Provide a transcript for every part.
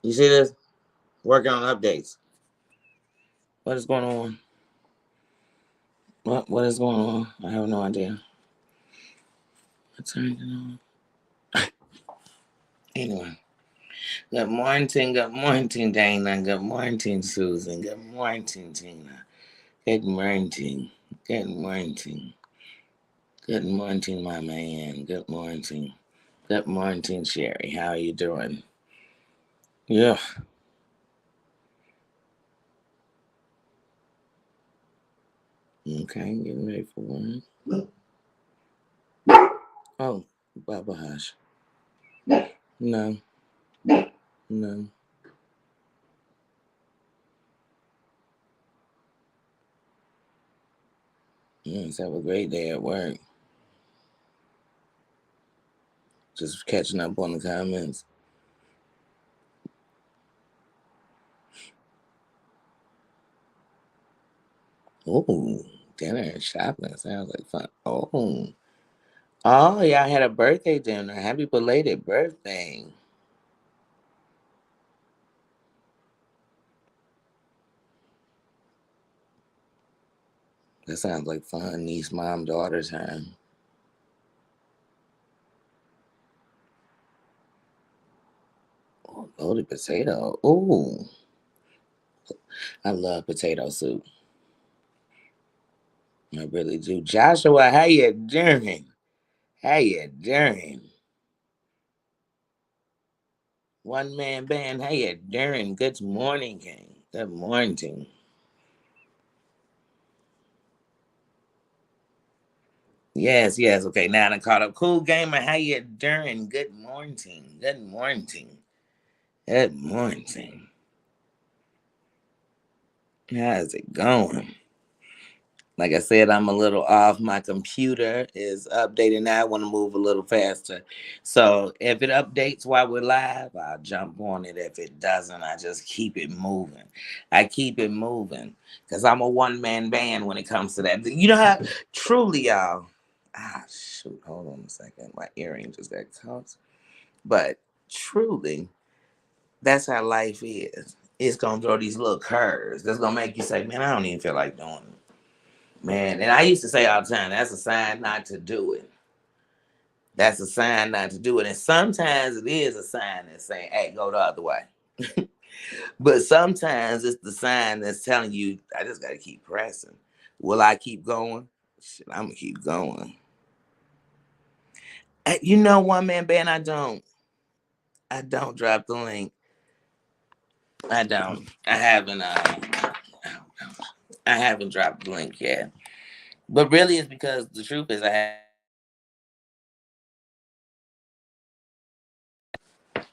You see this? Working on updates. What is going on? What is going on? I have no idea. I turned it on. Anyway. Good morning, Dana. Good morning, Susan. Good morning, Tina. Good morning. Good morning. Good morning, my man. Good morning. Good morning, Sherry. How are you doing? Yeah. Okay, getting ready for one. Oh, Baba Hush. No, no. Yes, have a great day at work. Just catching up on the comments. Oh, dinner and shopping sounds like fun. Oh, y'all had a birthday dinner. Happy belated birthday. That sounds like fun. Niece, mom, daughter time. Oh, loaded potato. Oh, I love potato soup. I really do. Joshua, how you doing? How you doing? One man band, how you doing? Good morning, King. Good morning. Yes, yes. Okay, now I caught up. Cool gamer, how you doing? Good morning. Good morning. Good morning. How's it going? Like I said, I'm a little off. My computer is updating now. I want to move a little faster. So if it updates while we're live, I'll jump on it. If it doesn't, I just keep it moving. I keep it moving because I'm a one man band when it comes to that. You know how truly, y'all. Shoot. Hold on a second. My earring just got caught. But truly, that's how life is. It's going to throw these little curves. That's going to make you say, man, I don't even feel like doing it. Man, and I used to say all the time, that's a sign not to do it. That's a sign not to do it. And sometimes it is a sign that's saying, hey, go the other way. But sometimes it's the sign that's telling you, I just got to keep pressing. Will I keep going? Shit, I'm going to keep going. You know, one man band, I don't. I don't drop the link. I don't. I haven't. I haven't dropped the link yet. But really, it's because the truth is, I have.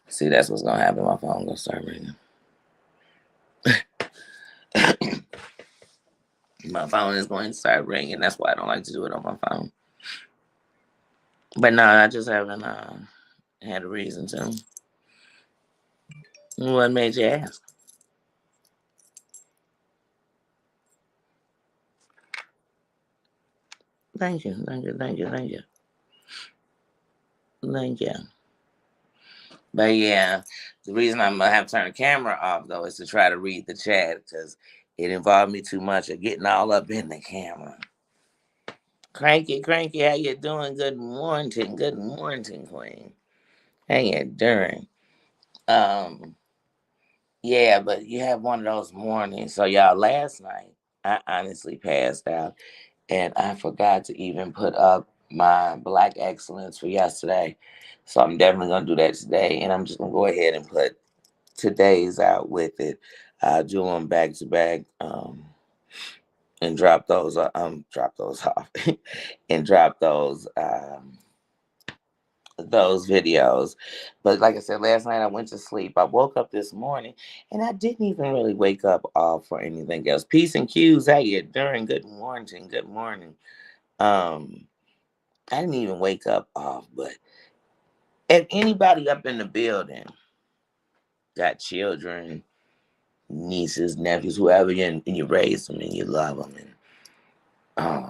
See, that's what's gonna happen. My phone gonna start ringing. My phone is going to start ringing. That's why I don't like to do it on my phone. But no, I just haven't had a reason to. What made you ask? Thank you, thank you, thank you, thank you, thank you. But yeah, the reason I'm gonna have to turn the camera off though is to try to read the chat because it involved me too much of getting all up in the camera. Cranky, cranky, how you doing? Good morning, Queen. How you doing? Um, Yeah, but you have one of those mornings. So y'all, last night I honestly passed out, and I forgot to even put up my Black Excellence for yesterday. So I'm definitely gonna do that today, and I'm just gonna go ahead and put today's out with it. Do them back to back, and drop those off, and drop those videos. But like I said, last night I went to sleep. I woke up this morning and I didn't even really wake up off for anything else. Peace and cues. Hey, you during good morning. Good morning. Um, I didn't even wake up off, but if anybody up in the building got children, nieces, nephews, whoever, and you raise them and you love them, and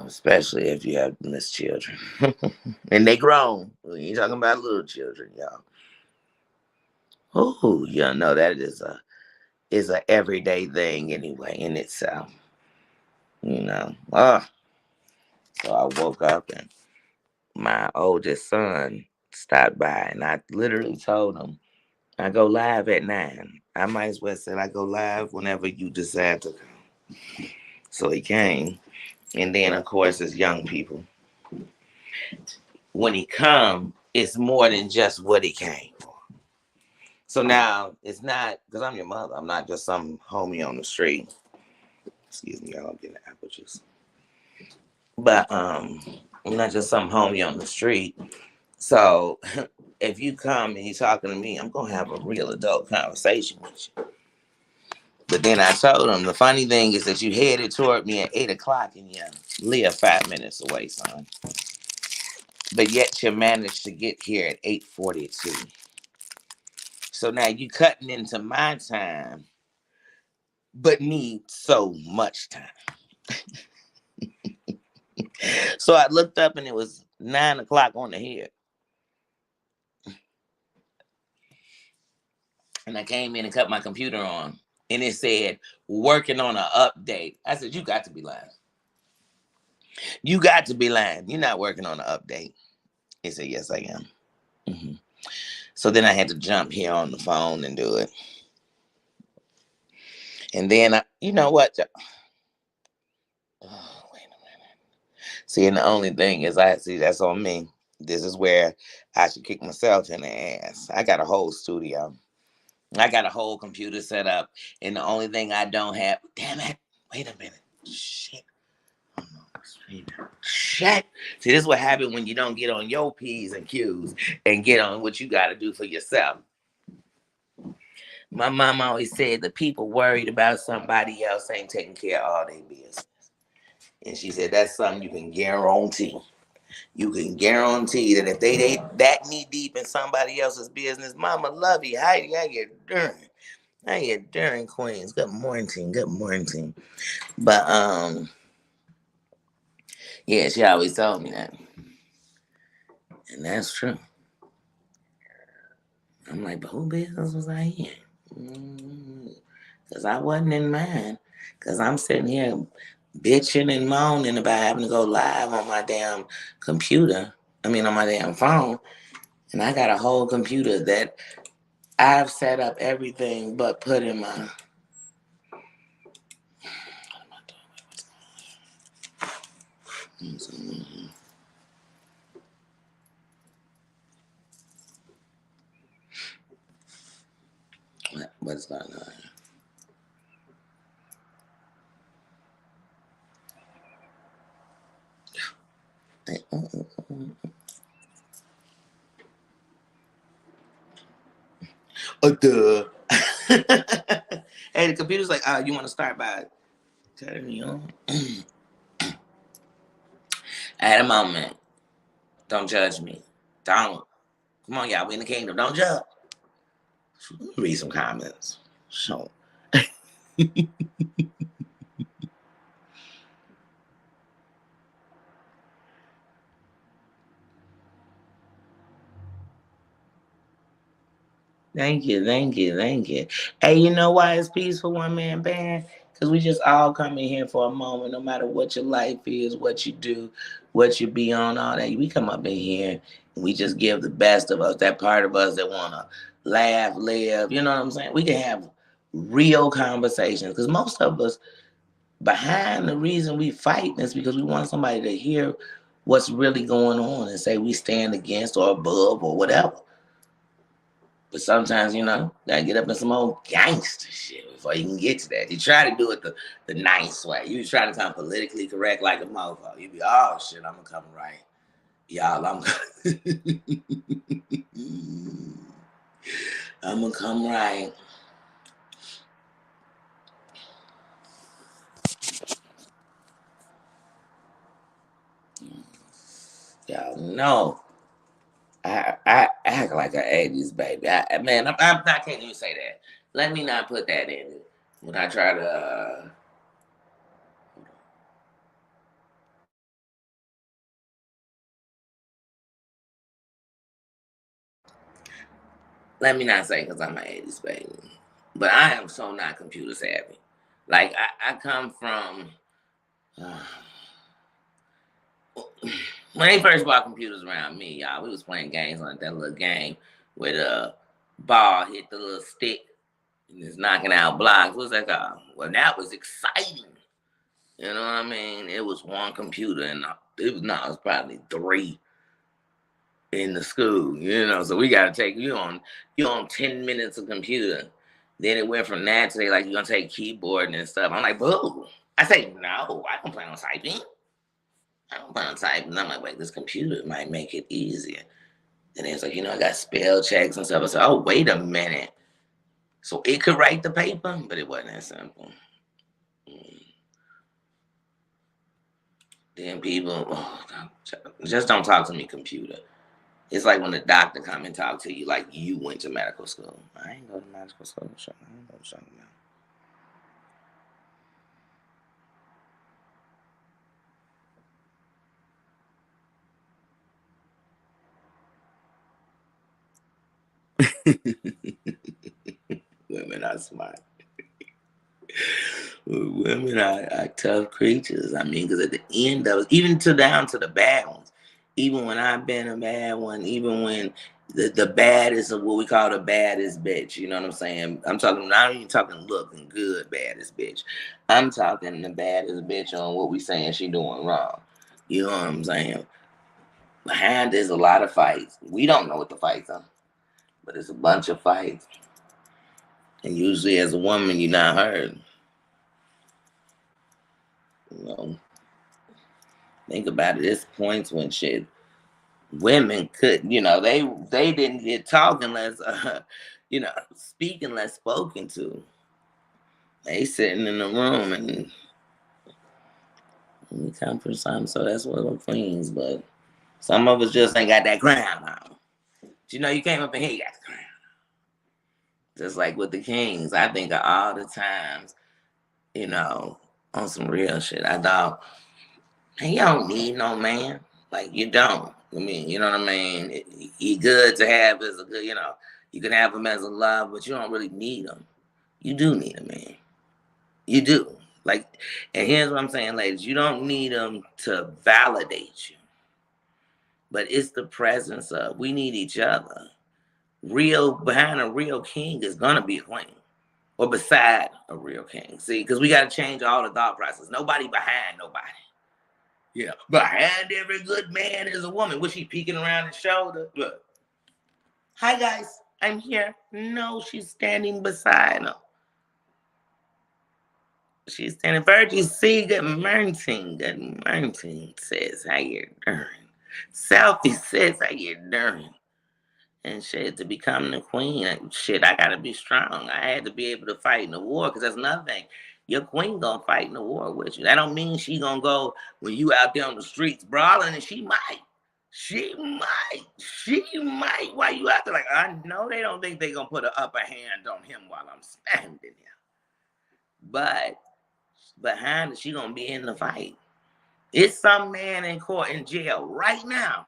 especially if you have mischildren and they grown. We ain't talking about little children, y'all. Oh, you know that is a everyday thing anyway in itself. You know. So I woke up and my oldest son stopped by, and I literally told him I go live at 9. I might as well say I go live whenever you decide to come. So he came, and then of course as young people, when he come, it's more than just what he came for. So now it's not because I'm your mother. I'm not just some homie on the street. Excuse me, y'all. I'm getting apple juice. But I'm not just some homie on the street. So if you come and you're talking to me, I'm gonna have a real adult conversation with you. But then I told him the funny thing is that you headed toward me at 8 o'clock and you live 5 minutes away, son. But yet you managed to get here at 8:42. So now you cutting into my time, but need so much time. So I looked up and it was 9 o'clock on the head. And I came in and cut my computer on. And it said, working on an update. I said, you got to be lying. You got to be lying. You're not working on an update. He said, yes, I am. Hmm. So then I had to jump here on the phone and do it. And then, you know what? Oh, wait a minute. See, and the only thing is, I see that's on me. This is where I should kick myself in the ass. I got a whole studio. I got a whole computer set up. And the only thing I don't have, damn it. Wait a minute. Shit. Oh, no. Shit. See, this is what happens when you don't get on your P's and Q's and get on what you got to do for yourself. My mom always said the people worried about somebody else ain't taking care of all their business. And she said that's something you can guarantee. You can guarantee that if they that knee deep in somebody else's business, mama love you. Heidi, how you doing? How you doing, Queens? Good morning. Good morning. But yeah, she always told me that. And that's true. I'm like, but who business was I in? Because I wasn't in mine. Because I'm sitting here bitching and moaning about having to go live on my damn computer. I mean, on my damn phone. And I got a whole computer that I've set up everything but put in my. What's going on? Duh. Hey, the computer's like, you want to start by turning me on? At a moment. Don't judge me. Don't. Come on, y'all. We in the kingdom. Don't judge. Read some comments. So. Thank you, thank you, thank you. Hey, you know why it's peaceful one man band? Because we just all come in here for a moment, no matter what your life is, what you do, what you be on, all that. We come up in here and we just give the best of us, that part of us that want to laugh, live. You know what I'm saying? We can have real conversations because most of us, behind the reason we fight is because we want somebody to hear what's really going on and say we stand against or above or whatever. But sometimes, gotta get up in some old gangster shit before you can get to that. You try to do it the nice way. You try to come politically correct like a mofo. You be, oh shit, I'm gonna come right. Y'all, I'm gonna come right. Y'all know. I act like an 80s baby. Man, I can't even say that. Let me not put that in it when I try to. let me not say because I'm an 80s baby, but I am so not computer savvy. Like I come from when they first bought computers around me, y'all, we was playing games on that little game where the ball hit the little stick and it's knocking out blocks. What's that called? Well, that was exciting. You know what I mean? It was one computer and it was probably 3 in the school, you know. So we gotta take you on 10 minutes of computer. Then it went from that to they like you're gonna take keyboard and stuff. I'm like, boo. I say no, I don't plan on typing. I don't plan on typing. I'm like, wait, this computer might make it easier. And it's like, I got spell checks and stuff. I said, oh, wait a minute. So it could write the paper, but it wasn't that simple. Then people, just don't talk to me, computer. It's like when the doctor come and talk to you like you went to medical school. I ain't go to medical school. I ain't go to something else. Women are smart. Women are tough creatures. I mean, because at the end of it, even down to the bad ones, even when I've been a bad one, even when the baddest of what we call the baddest bitch, you know what I'm saying? I'm talking, not even talking looking good baddest bitch. I'm talking the baddest bitch on what we saying she doing wrong. You know what I'm saying? Behind there's a lot of fights. We don't know what the fights are, but it's a bunch of fights. And usually as a woman, you're not heard. Think about it. There's points when shit women couldn't, they didn't get talking unless, speaking unless spoken to. They sitting in the room and we come from something, so that's what we're queens. But some of us just ain't got that crown on. But you came up in here, you got the crown. Just like with the kings, I think of all the times, on some real shit. I thought, man, you don't need no man. Like, you don't. I mean, you know what I mean? He good to have as a good, you can have him as a love, but you don't really need him. You do need a man. You do. Like, and here's what I'm saying, ladies. You don't need him to validate you. But it's the presence of, we need each other. Behind a real king is going to be a queen. Or beside a real king. See, because we got to change all the thought process. Nobody behind nobody. Behind every good man is a woman. Was she peeking around his shoulder? Look. Hi, guys. I'm here. No, she's standing beside him. She's standing. Virgie C, good morning. Good morning, says, how you doing? Selfie says, how you doing? And shit, to become the queen, I got to be strong. I had to be able to fight in the war, because that's another thing. Your queen gonna fight in the war with you. That don't mean she gonna go when you out there on the streets brawling, and she might. She might. Why you out there like, I know they don't think they gonna put an upper hand on him while I'm standing here. But behind it, she gonna be in the fight. It's some man in court in jail right now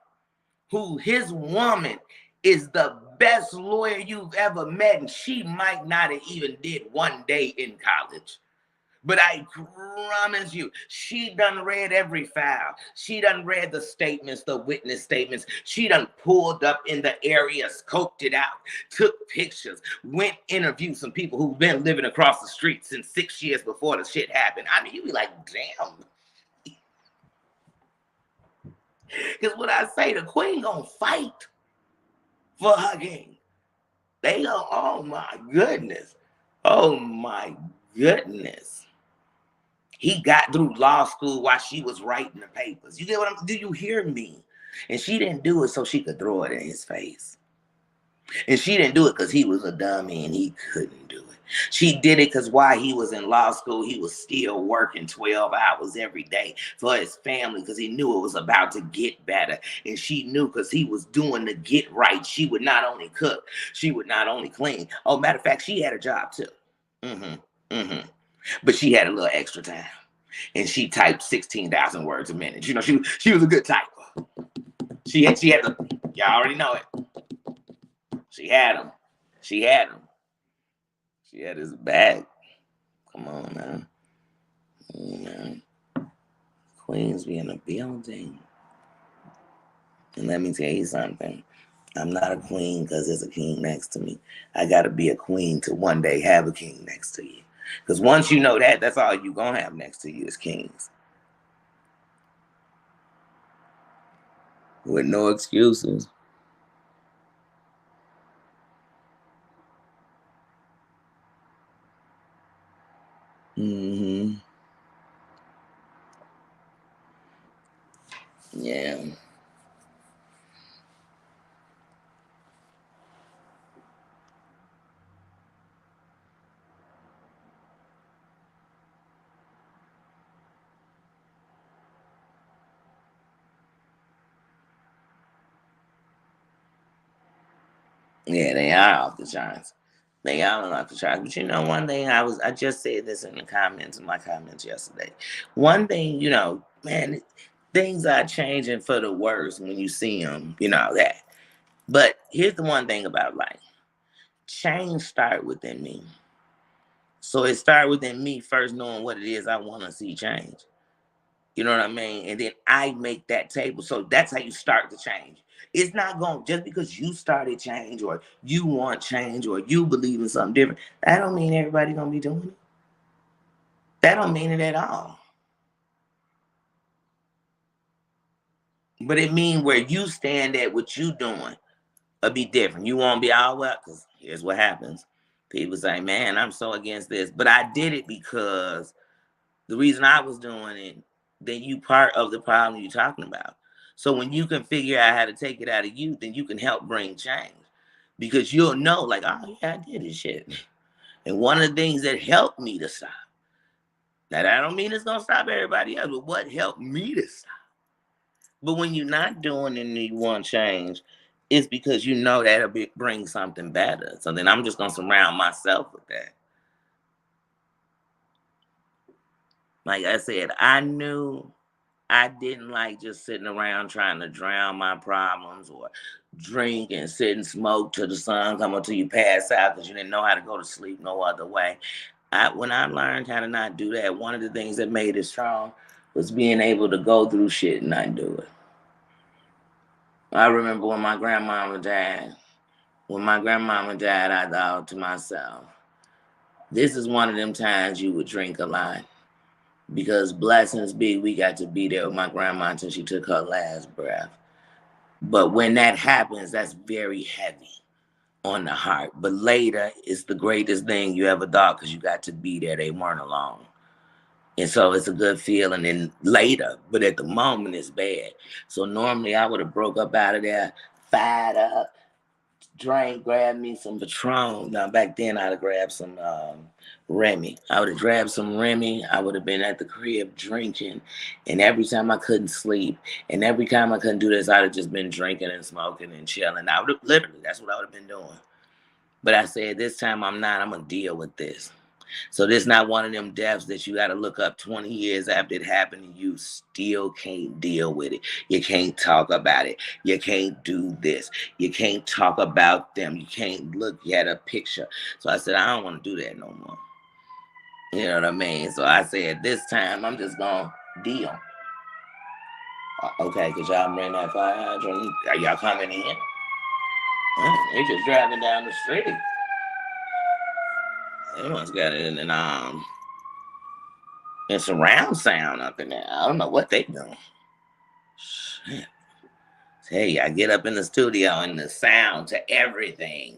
who his woman is the best lawyer you've ever met, and she might not have even did one day in college. But I promise you, she done read every file. She done read the statements, the witness statements. She done pulled up in the area, scoped it out, took pictures, went interviewed some people who've been living across the street since 6 years before the shit happened. I mean, you be like, damn. Because what I say, the queen gonna fight for her king. They go, oh my goodness. Oh my goodness. He got through law school while she was writing the papers. You get what do you hear me? And she didn't do it so she could throw it in his face. And she didn't do it because he was a dummy and he couldn't do it. She did it because while he was in law school, he was still working 12 hours every day for his family, because he knew it was about to get better. And she knew because he was doing the get right. She would not only cook, she would not only clean. Oh, matter of fact, she had a job too. But she had a little extra time. And she typed 16,000 words a minute. She was a good typer. She had the, y'all already know it. She had them. She had him. She had his back. Come on now. Queens be in the building. And let me tell you something. I'm not a queen because there's a king next to me. I got to be a queen to one day have a king next to you. Because once you know that, that's all you're going to have next to you is kings. With no excuses. Mm-hmm. Yeah. Yeah, they are off the charts. They are off the charts. But you know, one thing I just said this in the comments, in my comments yesterday. One thing, man, things are changing for the worse when you see them, that. But here's the one thing about life. Change start within me. So it started within me first knowing what it is I want to see change. You know what I mean? And then I make that table. So that's how you start to change. It's not going just because you started change or you want change or you believe in something different. That don't mean everybody gonna be doing it. That don't mean it at all. But it mean where you stand at what you doing will be different. You won't be all well, because here's what happens. People say, man, I'm so against this. But I did it because the reason I was doing it, then you part of the problem you're talking about. So when you can figure out how to take it out of you, then you can help bring change. Because you'll know, like, oh yeah, I did this shit. And one of the things that helped me to stop. Now I don't mean it's gonna stop everybody else, but what helped me to stop? But when you're not doing it and you want change, it's because you know that'll bring something better. So then I'm just gonna surround myself with that. Like I said, I knew I didn't like just sitting around trying to drown my problems or drink and sit and smoke till the sun come until you pass out because you didn't know how to go to sleep no other way. When I learned how to not do that, one of the things that made it strong was being able to go through shit and not do it. I remember when my grandmama died. When my grandmama died, I thought to myself, this is one of them times you would drink a lot. Because blessings be, we got to be there with my grandma until she took her last breath. But when that happens, that's very heavy on the heart. But later, it's the greatest thing you ever thought because you got to be there. They weren't alone. And so it's a good feeling. And later, but at the moment, it's bad. So normally I would have broke up out of there, fired up, drank, grabbed me some Patron. Now back then I'd have grabbed some Remy. I would have grabbed some Remy. I would have been at the crib drinking. And every time I couldn't sleep and every time I couldn't do this, I'd have just been drinking and smoking and chilling. I would have literally, that's what I would have been doing. But I said, this time I'm going to deal with this. So this not one of them deaths that you got to look up 20 years after it happened and you still can't deal with it. You can't talk about it. You can't do this. You can't talk about them. You can't look at a picture. So I said, I don't want to do that no more. You know what I mean? So I said, this time I'm just going to deal. Okay, because y'all bring that fire hydrant. Are y'all coming in? They just driving down the street. They must got it in and surround sound up in there. I don't know what they doing. Shit. Hey, I get up in the studio and the sound to everything.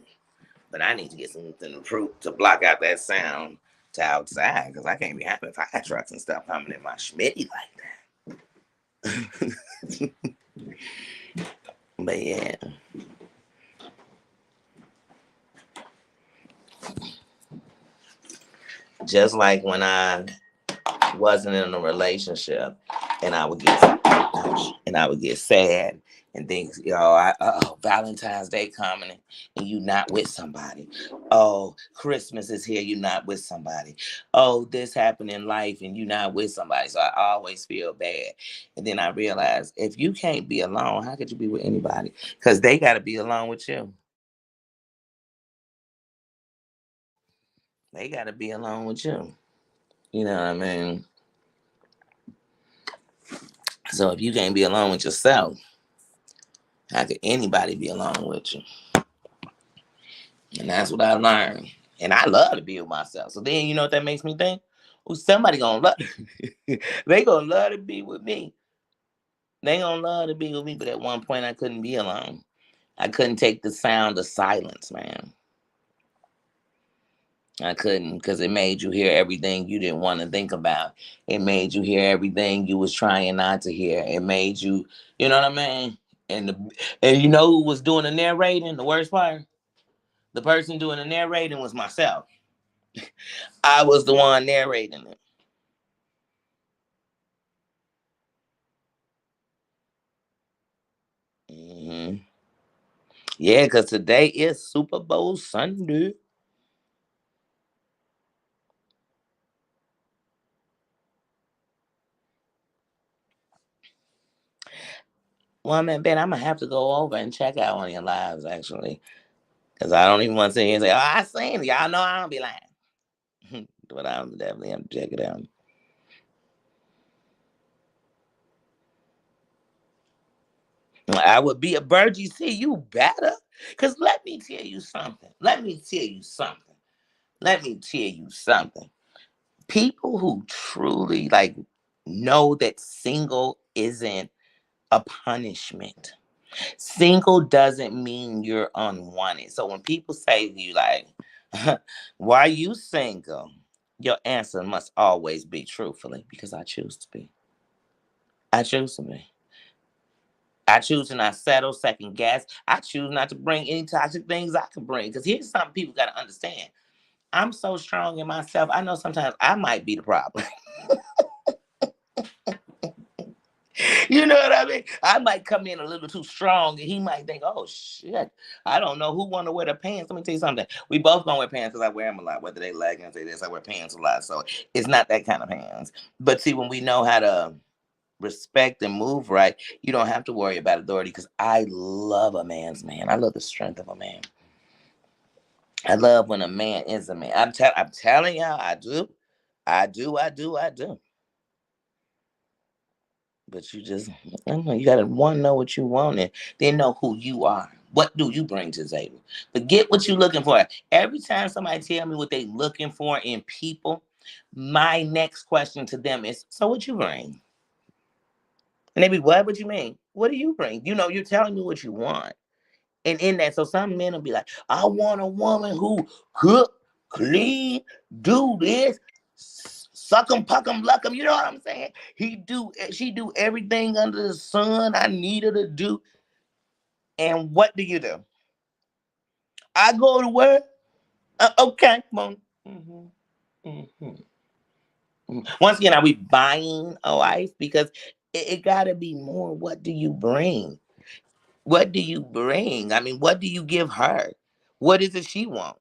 But I need to get something approved to block out that sound to outside because I can't be having fire trucks and stuff coming in my Schmitty like that. But yeah. Just like when I wasn't in a relationship and I would get sad and things, Valentine's Day coming and you not with somebody. Oh, Christmas is here, you not with somebody. Oh, this happened in life and you not with somebody. So I always feel bad. And then I realized if you can't be alone, how could you be with anybody? Because they got to be alone with you. They got to be alone with you. You know what I mean? So if you can't be alone with yourself, how could anybody be alone with you? And that's what I learned. And I love to be with myself. So then you know what that makes me think? Oh, somebody gonna love they gonna love to be with me. They gonna love to be with me, but at one point I couldn't be alone. I couldn't take the sound of silence, man. I couldn't because it made you hear everything you didn't want to think about. It made you hear everything you was trying not to hear. It made you, you know what I mean? And you know who was doing the narrating? The worst part, the person doing the narrating was myself. I was the one narrating it. Hmm. Yeah, because today is Super Bowl Sunday. Well, man, Ben, I'm gonna have to go over and check out one of your lives actually, because I don't even want to sit here and say, "Oh, I seen it." Y'all know I don't be lying, but I'm definitely have to check it out. I would be a Burgie. See, you better, because let me tell you something. Let me tell you something. Let me tell you something. People who truly like know that single isn't a punishment. Single doesn't mean you're unwanted. So when people say to you like, why are you single? Your answer must always be truthfully, because I choose to be. I choose to be. I choose to not settle, second guess. I choose not to bring any toxic things I can bring. Because here's something people got to understand. I'm so strong in myself. I know sometimes I might be the problem. You know what I mean? I might come in a little too strong, and he might think, "Oh shit, I don't know who want to wear the pants." Let me tell you something. We both gonna wear pants because I wear them a lot. Whether they leggings or this, I wear pants a lot. So it's not that kind of pants. But see, when we know how to respect and move right, you don't have to worry about authority. Because I love a man's man. I love the strength of a man. I love when a man is a man. I'm telling y'all, I do. I do. I do. I do. But you just, I don't know, you gotta one know what you want and then know who you are. What do you bring to the table? Forget what you're looking for. Every time somebody tell me what they looking for in people, my next question to them is, so what you bring? And they be, what you mean? What do you bring? You know, you're telling me what you want. And in that, so some men will be like, I want a woman who cook, clean, do this, suck 'em, puck 'em, luck 'em. You know what I'm saying? She do everything under the sun I need her to do. And what do you do? I go to work. Okay, come on. Mhm. Once again, are we buying a wife? Because it got to be more. What do you bring? What do you bring? I mean, what do you give her? What is it she wants?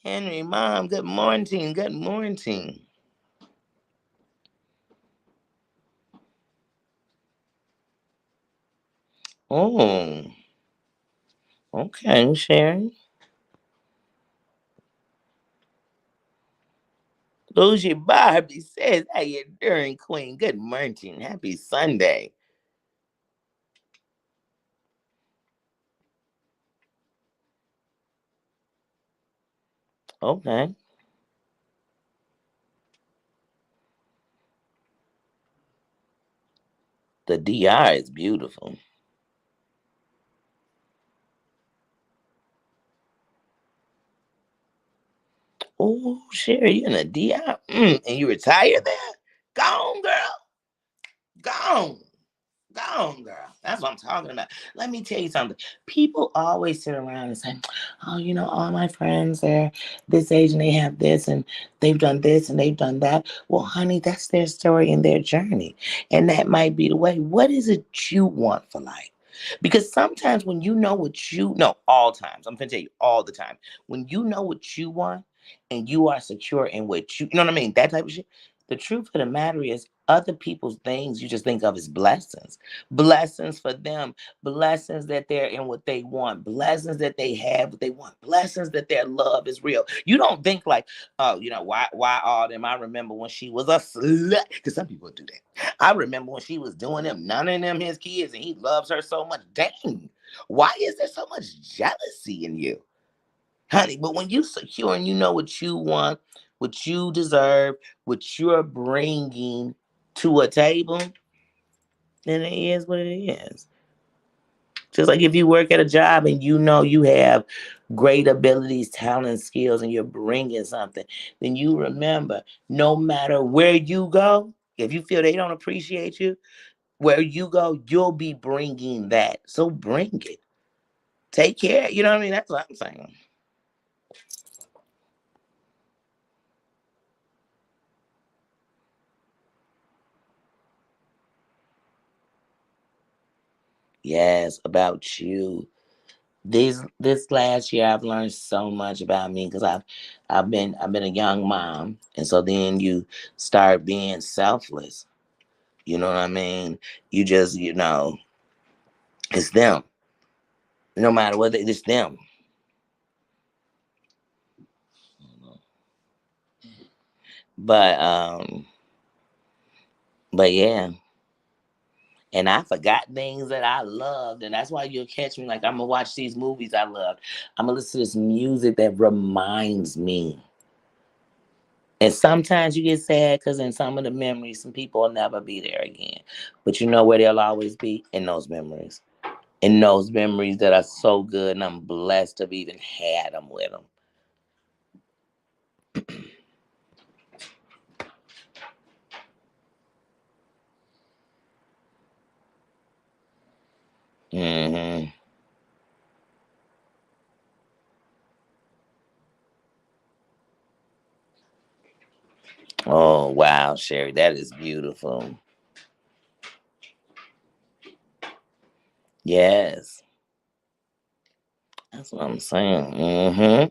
Henry, mom, good morning. Good morning. Oh, okay, Sharon. Lucy Barbie says, how you doing, Queen? Good morning. Happy Sunday. Okay. The DR is beautiful. Oh, Sherry, you in a DR? And you retired there? Gone, girl. Gone. Gone, girl. That's what I'm talking about. Let me tell you something. People always sit around and say, oh, you know, all my friends, they're this age and they have this and they've done this and they've done that. Well, honey, that's their story and their journey. And that might be the way. What is it you want for life? Because sometimes when you know what you know, all times, I'm going to tell you all the time, when you know what you want and you are secure in what you know what I mean? That type of shit, the truth of the matter is, other people's things you just think of as blessings. Blessings for them, blessings that they're in what they want, blessings that they have what they want, blessings that their love is real. You don't think like, oh, why all them? I remember when she was a slut, because some people do that. I remember when she was doing them, none of them his kids, and he loves her so much. Dang, why is there so much jealousy in you? Honey, but when you secure and you know what you want, what you deserve, what you're bringing to a table, then it is what it is. Just like if you work at a job and you know you have great abilities, talent, skills, and you're bringing something, then you remember no matter where you go, if you feel they don't appreciate you, where you go, you'll be bringing that. So bring it. Take care. You know what I mean? That's what I'm saying. Yes, about you. This last year I've learned so much about me because I've been a young mom, and so then you start being selfless. You know what I mean? You just it's them. No matter what, it's them. But but yeah, and I forgot things that I loved, and that's why you'll catch me like I'm gonna watch these movies I loved. I'm gonna listen to this music that reminds me. And sometimes you get sad because in some of the memories, some people will never be there again. But you know where they'll always be? In those memories. In those memories that are so good, and I'm blessed to have even had them with them. Hmm. Oh, wow, Sherry, that is beautiful. Yes, that's what I'm saying.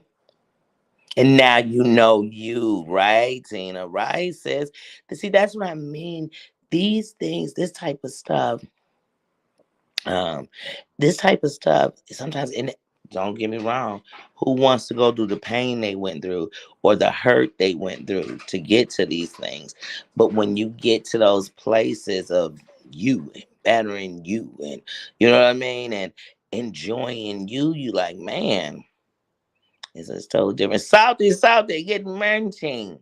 And now you know you, right, Tina? Right, sis? See, that's what I mean. These things, um, this type of stuff, sometimes, and don't get me wrong, who wants to go through the pain they went through or the hurt they went through to get to these things? But when you get to those places of you and bettering you, and you know what I mean, and enjoying you, you like, man, it's just totally different. Salty, get merging.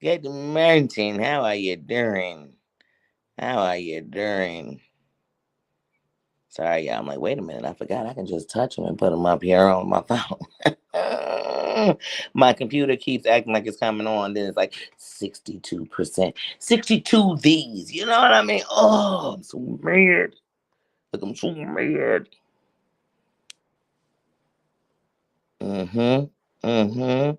Get merging. How are you doing? How are you doing? Sorry, y'all. I'm like, wait a minute. I forgot I can just touch them and put them up here on my phone. My computer keeps acting like it's coming on. Then it's like 62%. 62 these. You know what I mean? Oh, I'm so mad. Look, I'm so mad. Mm-hmm. Mm-hmm.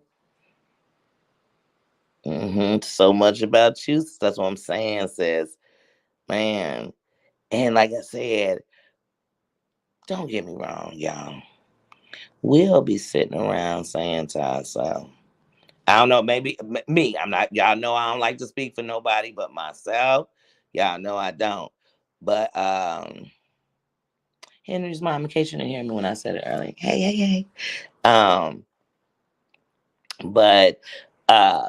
Mm-hmm. So much about you. That's what I'm saying, sis. Man. And like I said, don't get me wrong, y'all. We'll be sitting around saying to ourselves, I don't know, maybe me. I'm not, y'all know I don't like to speak for nobody but myself. Y'all know I don't. But Henry's mom, in case you didn't hear me when I said it earlier. Hey, hey, hey. Um, but uh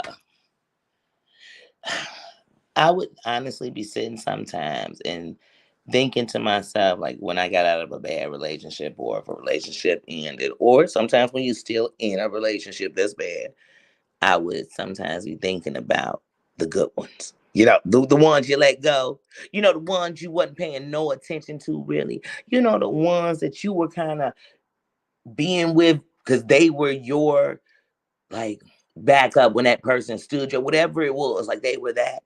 I would honestly be sitting sometimes and thinking to myself, like when I got out of a bad relationship or if a relationship ended, or sometimes when you're still in a relationship that's bad, I would sometimes be thinking about the good ones. The ones you let go. The ones you wasn't paying no attention to really. The ones that you were kind of being with because they were your like backup when that person stood you, whatever it was, like they were that.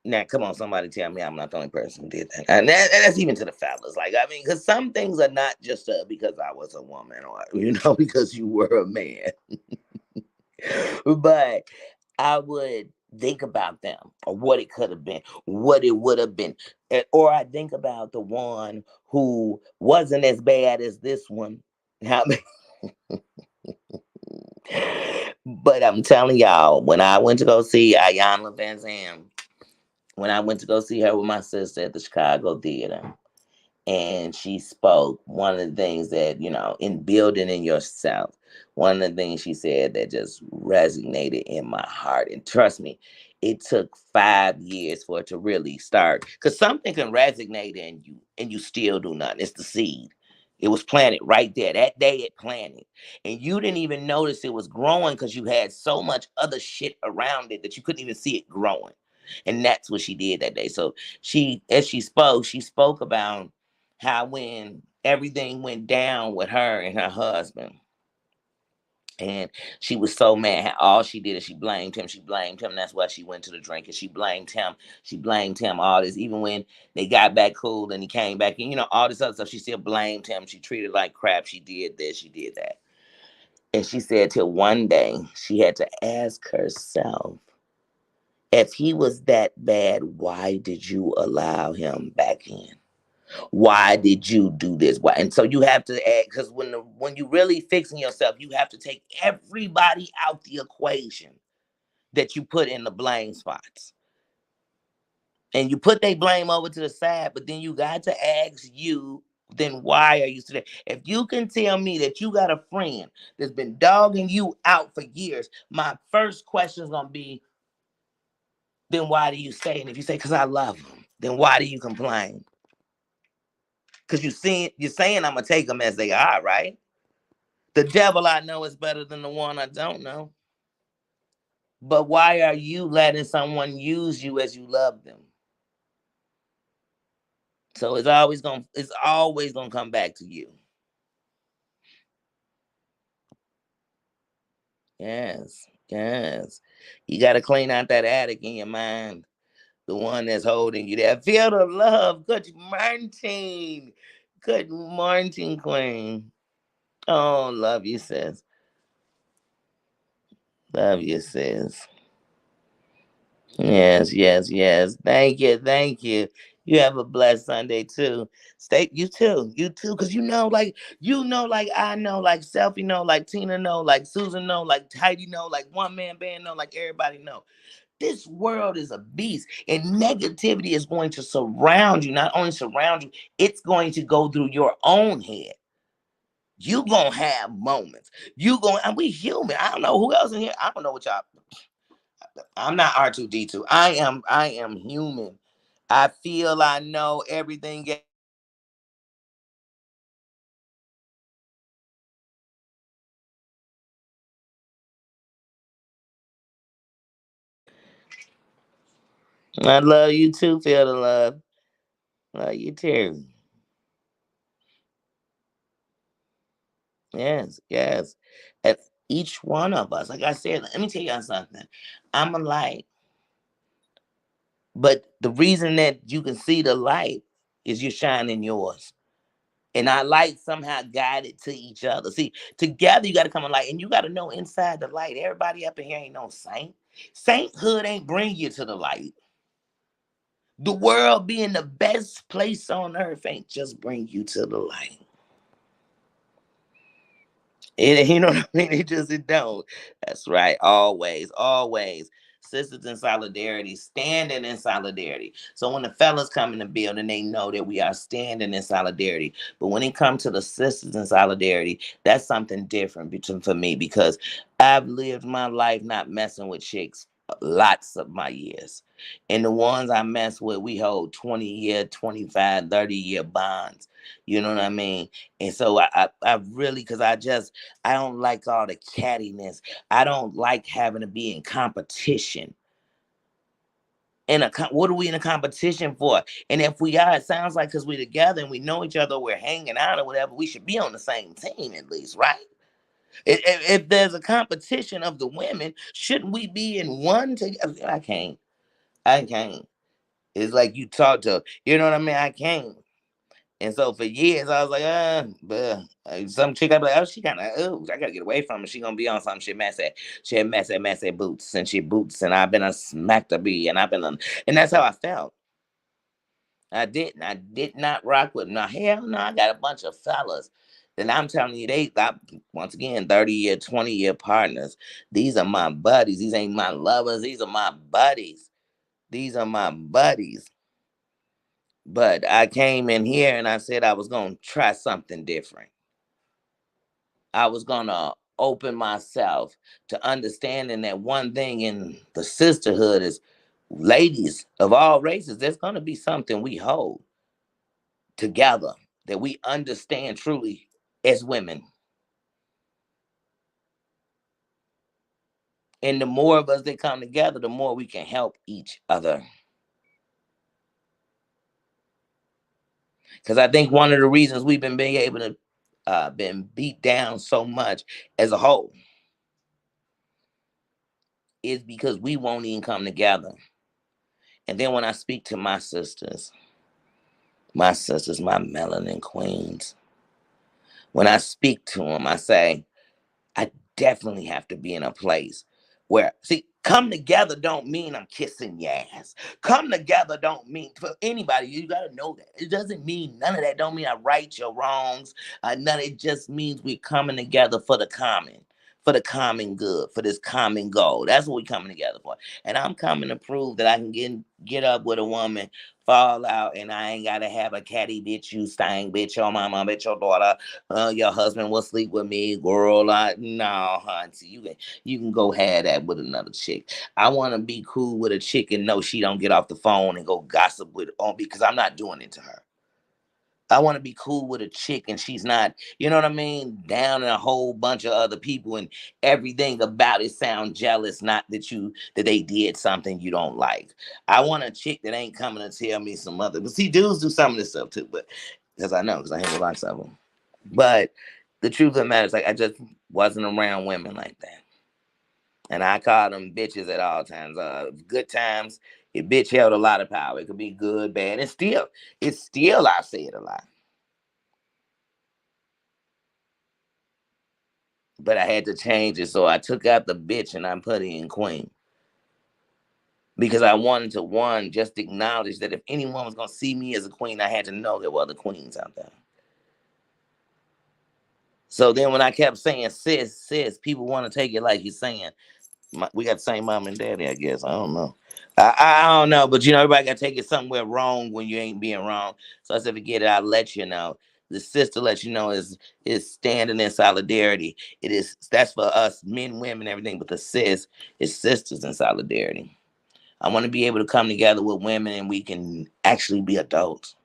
Now, come on, somebody tell me I'm not the only person who did that. And that's even to the fellas. Like, I mean, because some things are not just because I was a woman or, because you were a man. But I would think about them or what it could have been, what it would have been. Or I think about the one who wasn't as bad as this one. How But I'm telling y'all, when I went to go see Ayanna Van Zam, when I went to go see her with my sister at the Chicago Theater, and she spoke, one of the things that, in building in yourself, one of the things she said that just resonated in my heart. And trust me, it took 5 years for it to really start, because something can resonate in you and you still do nothing. It's the seed. It was planted right there that day. It planted, and you didn't even notice it was growing because you had so much other shit around it that you couldn't even see it growing. And that's what she did that day. So as she spoke about how when everything went down with her and her husband, and she was so mad, how all she did is she blamed him. She blamed him. That's why she went to the drink, and she blamed him. She blamed him. All this, even when they got back cool and he came back, and all this other stuff, she still blamed him. She treated like crap. She did this, she did that. And she said till one day she had to ask herself, if he was that bad, why did you allow him back in? Why did you do this? Why? And so you have to add, because when you really fixing yourself, you have to take everybody out the equation that you put in the blame spots. And you put they blame over to the side, but then you got to ask you, then why are you still there? If you can tell me that you got a friend that's been dogging you out for years, my first question is gonna be, then why do you stay? And if you say, because I love them, then why do you complain? Because you're saying I'm gonna take them as they are, right? The devil I know is better than the one I don't know. But why are you letting someone use you as you love them? So it's always gonna come back to you. Yes, yes. You gotta clean out that attic in your mind. The one that's holding you there. Feel the love. Good morning. Good morning, Queen. Oh, love you, sis. Love you, sis. Yes, yes, yes. Thank you, thank you. You have a blessed Sunday too. You too, because like I know, like Selfie know, like Tina know, like Susan know, like Heidi know, like One Man Band know, like everybody know. This world is a beast, and negativity is going to surround you. Not only surround you, it's going to go through your own head. You gonna have moments. And we human. I don't know who else in here. I don't know what y'all. I'm not R2D2. I am human. I feel I know everything. I love you too, feel the love. Love you too. Yes, yes. And each one of us, like I said, let me tell you something. I'm a light, but the reason that you can see the light is you're shining yours. And our light somehow guided to each other. See, together you got to come a light, and you got to know inside the light. Everybody up in here ain't no saint. Sainthood ain't bring you to the light. The world being the best place on earth ain't just bring you to the light. You know what I mean? It don't. That's right. Always, always. Sisters in solidarity, standing in solidarity. So when the fellas come in the building, they know that we are standing in solidarity. But when it comes to the sisters in solidarity, that's something different between for me, because I've lived my life not messing with chicks lots of my years. And the ones I mess with, we hold 20-year, 25, 30-year bonds. You know what I mean? And so I really, because I don't like all the cattiness. I don't like having to be in competition. What are we in a competition for? And if we are, it sounds like because we're together and we know each other, we're hanging out or whatever, we should be on the same team at least, right? If there's a competition of the women, shouldn't we be in one together? I can't. I can't. It's like you talk to, you know what I mean? I can't. And so for years, I was like, but some chick, I'd be like, oh, she kind of, oh, I gotta get away from her. She gonna be on some shit mess at, she had mess at boots, and she boots, and I've been a smack to be, and and that's how I felt. I did not rock with, no, hell no, I got a bunch of fellas. And I'm telling you, once again, 30-year, 20-year partners. These are my buddies. These ain't my lovers. These are my buddies. These are my buddies. But I came in here and I said I was going to try something different. I was going to open myself to understanding that one thing in the sisterhood is, ladies of all races, there's going to be something we hold together that we understand truly as women. And the more of us that come together, the more we can help each other. Because I think one of the reasons we've been being able to been beat down so much as a whole is because we won't even come together. And then when I speak to my sisters, my melanin queens, when I speak to them, I say, I definitely have to be in a place where, see, come together don't mean I'm kissing your ass. Come together don't mean, for anybody, you got to know that. It doesn't mean, none of that don't mean I right your wrongs. None, it just means we're coming together for the common good, for this common goal. That's what we're coming together for. And I'm coming to prove that I can get up with a woman, fall out, and I ain't got to have a catty bitch, you stank bitch, your mama, bitch, your daughter, your husband will sleep with me, girl. No, honey, you can go have that with another chick. I want to be cool with a chick and know she don't get off the phone and go gossip with on because I'm not doing it to her. I want to be cool with a chick and she's not, you know what I mean, down in a whole bunch of other people and everything about it sound jealous, not that they did something you don't like. I want a chick that ain't coming to tell me some other, but see, dudes do some of this stuff too, but because I know, because I handle lots of them. But the truth of the matter is, like, I just wasn't around women like that. And I call them bitches at all times. Good times, a bitch held a lot of power. It could be good, bad, and still I say it a lot. But I had to change it. So I took out the bitch and I put in queen. Because I wanted to, one, just acknowledge that if anyone was going to see me as a queen, I had to know there were other queens out there. So then when I kept saying sis, people want to take it like he's saying, we got the same mom and daddy, I guess. I don't know. I don't know, but everybody got to take it somewhere wrong when you ain't being wrong. So I said, forget it. I'll let you know. The sister let you know is standing in solidarity. That's for us men, women, everything. But the sis is sisters in solidarity. I want to be able to come together with women and we can actually be adults.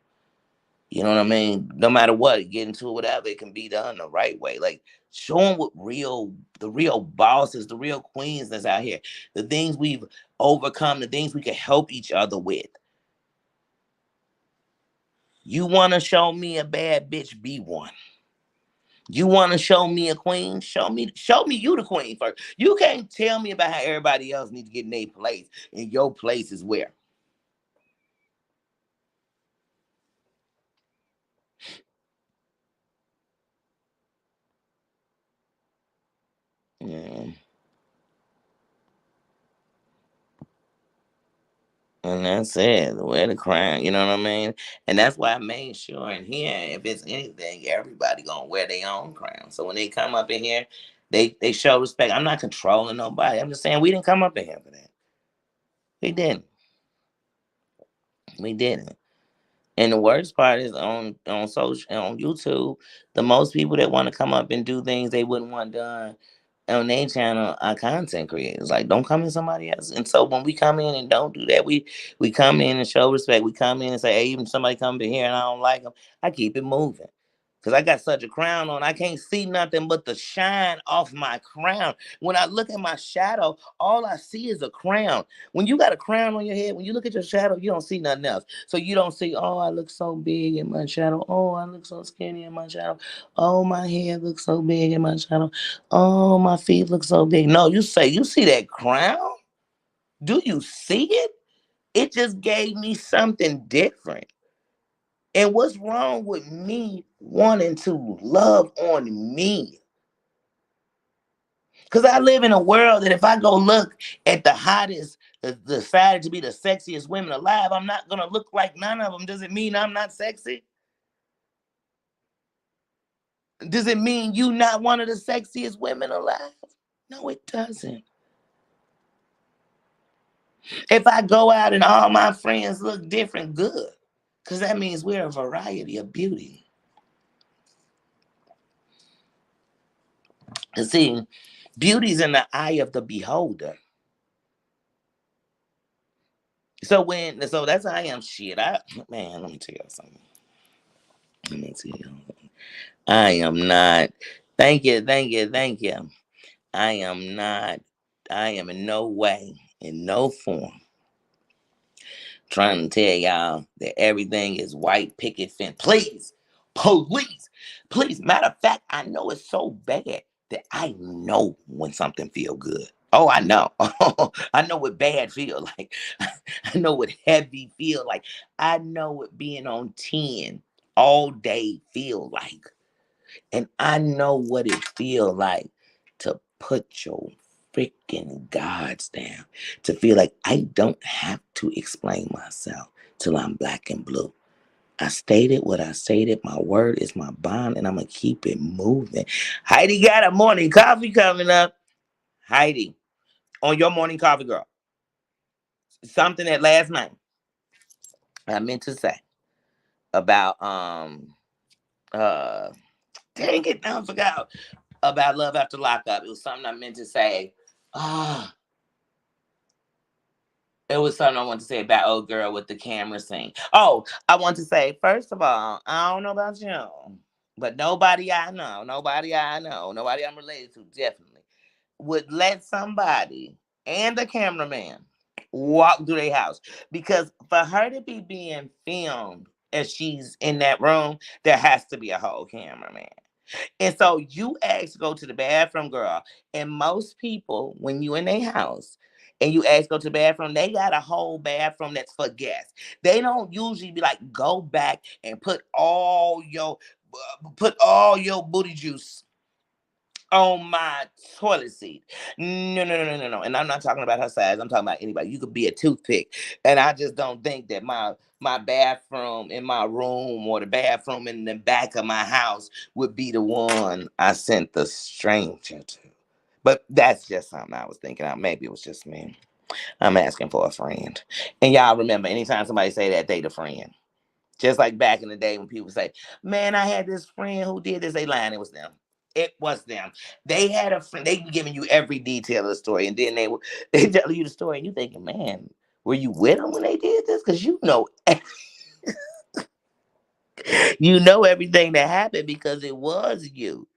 You know what I mean? No matter what, get into it, whatever, it can be done the right way. Like, show them what the real bosses, the real queens that's out here, the things we've overcome, the things we can help each other with. You want to show me a bad bitch, be one. You want to show me a queen? Show me you the queen first. You can't tell me about how everybody else needs to get in their place, and your place is where. Yeah. And that's it. Wear the crown. You know what I mean? And that's why I made sure in here, if it's anything, everybody gonna wear their own crown. So when they come up in here, they show respect. I'm not controlling nobody. I'm just saying we didn't come up in here for that. We didn't. We didn't. And the worst part is on social on YouTube, the most people that want to come up and do things they wouldn't want done on their channel are content creators. Like, don't come in somebody else. And so when we come in and don't do that, we come in and show respect. We come in and say, hey, even somebody come in here and I don't like them, I keep it moving. Because I got such a crown on, I can't see nothing but the shine off my crown. When I look at my shadow, all I see is a crown. When you got a crown on your head, when you look at your shadow, you don't see nothing else. So you don't see, oh, I look so big in my shadow. Oh, I look so skinny in my shadow. Oh, my head looks so big in my shadow. Oh, my feet look so big. No, you say, you see that crown? Do you see it? It just gave me something different. And what's wrong with me wanting to love on me? Because I live in a world that if I go look at the hottest, decided to be the sexiest women alive, I'm not going to look like none of them. Does it mean I'm not sexy? Does it mean you not one of the sexiest women alive? No, it doesn't. If I go out and all my friends look different, good. Because that means we're a variety of beauty. And see, beauty's in the eye of the beholder. So that's how I am. Shit, man, let me tell you something. Let me tell you. I am not. Thank you, thank you, thank you. I am not. I am in no way, in no form, trying to tell y'all that everything is white picket fence. Please, police, please. Matter of fact, I know it's so bad that I know when something feel good. Oh, I know. I know what bad feel like. I know what heavy feel like. I know what being on 10 all day feel like. And I know what it feel like to put your freaking guards down. To feel like I don't have to explain myself till I'm black and blue. I stated what I stated. My word is my bond, and I'm gonna keep it moving. Heidi got a morning coffee coming up. Heidi, on your morning coffee, girl. Something that last night I meant to say about uh dang it, now I forgot about love after lockup. It was something I meant to say. Ah, it was something I wanted to say about old girl with the camera scene. Oh, I want to say, first of all, I don't know about you, but nobody I know, nobody I'm related to, definitely would let somebody and the cameraman walk through their house. Because for her to be being filmed as she's in that room, there has to be a whole cameraman. And so you ask to go to the bathroom, girl. And most people, when you in their house and you ask to go to the bathroom, they got a whole bathroom that's for guests. They don't usually be like, go back and put all your booty juice on my toilet seat. No, no, no, no, no, no. And I'm not talking about her size. I'm talking about anybody. You could be a toothpick. And I just don't think that my bathroom in my room or the bathroom in the back of my house would be the one I sent the stranger to. But that's just something I was thinking of. Maybe it was just me. I'm asking for a friend. And y'all remember, anytime somebody say that, they the friend. Just like back in the day when people say, man, I had this friend who did this, they lying, it was them. It was them. They had a friend, they be giving you every detail of the story, and then they tell you the story, and you thinking, man, were you with them when they did this? Because you know everything that happened because it was you.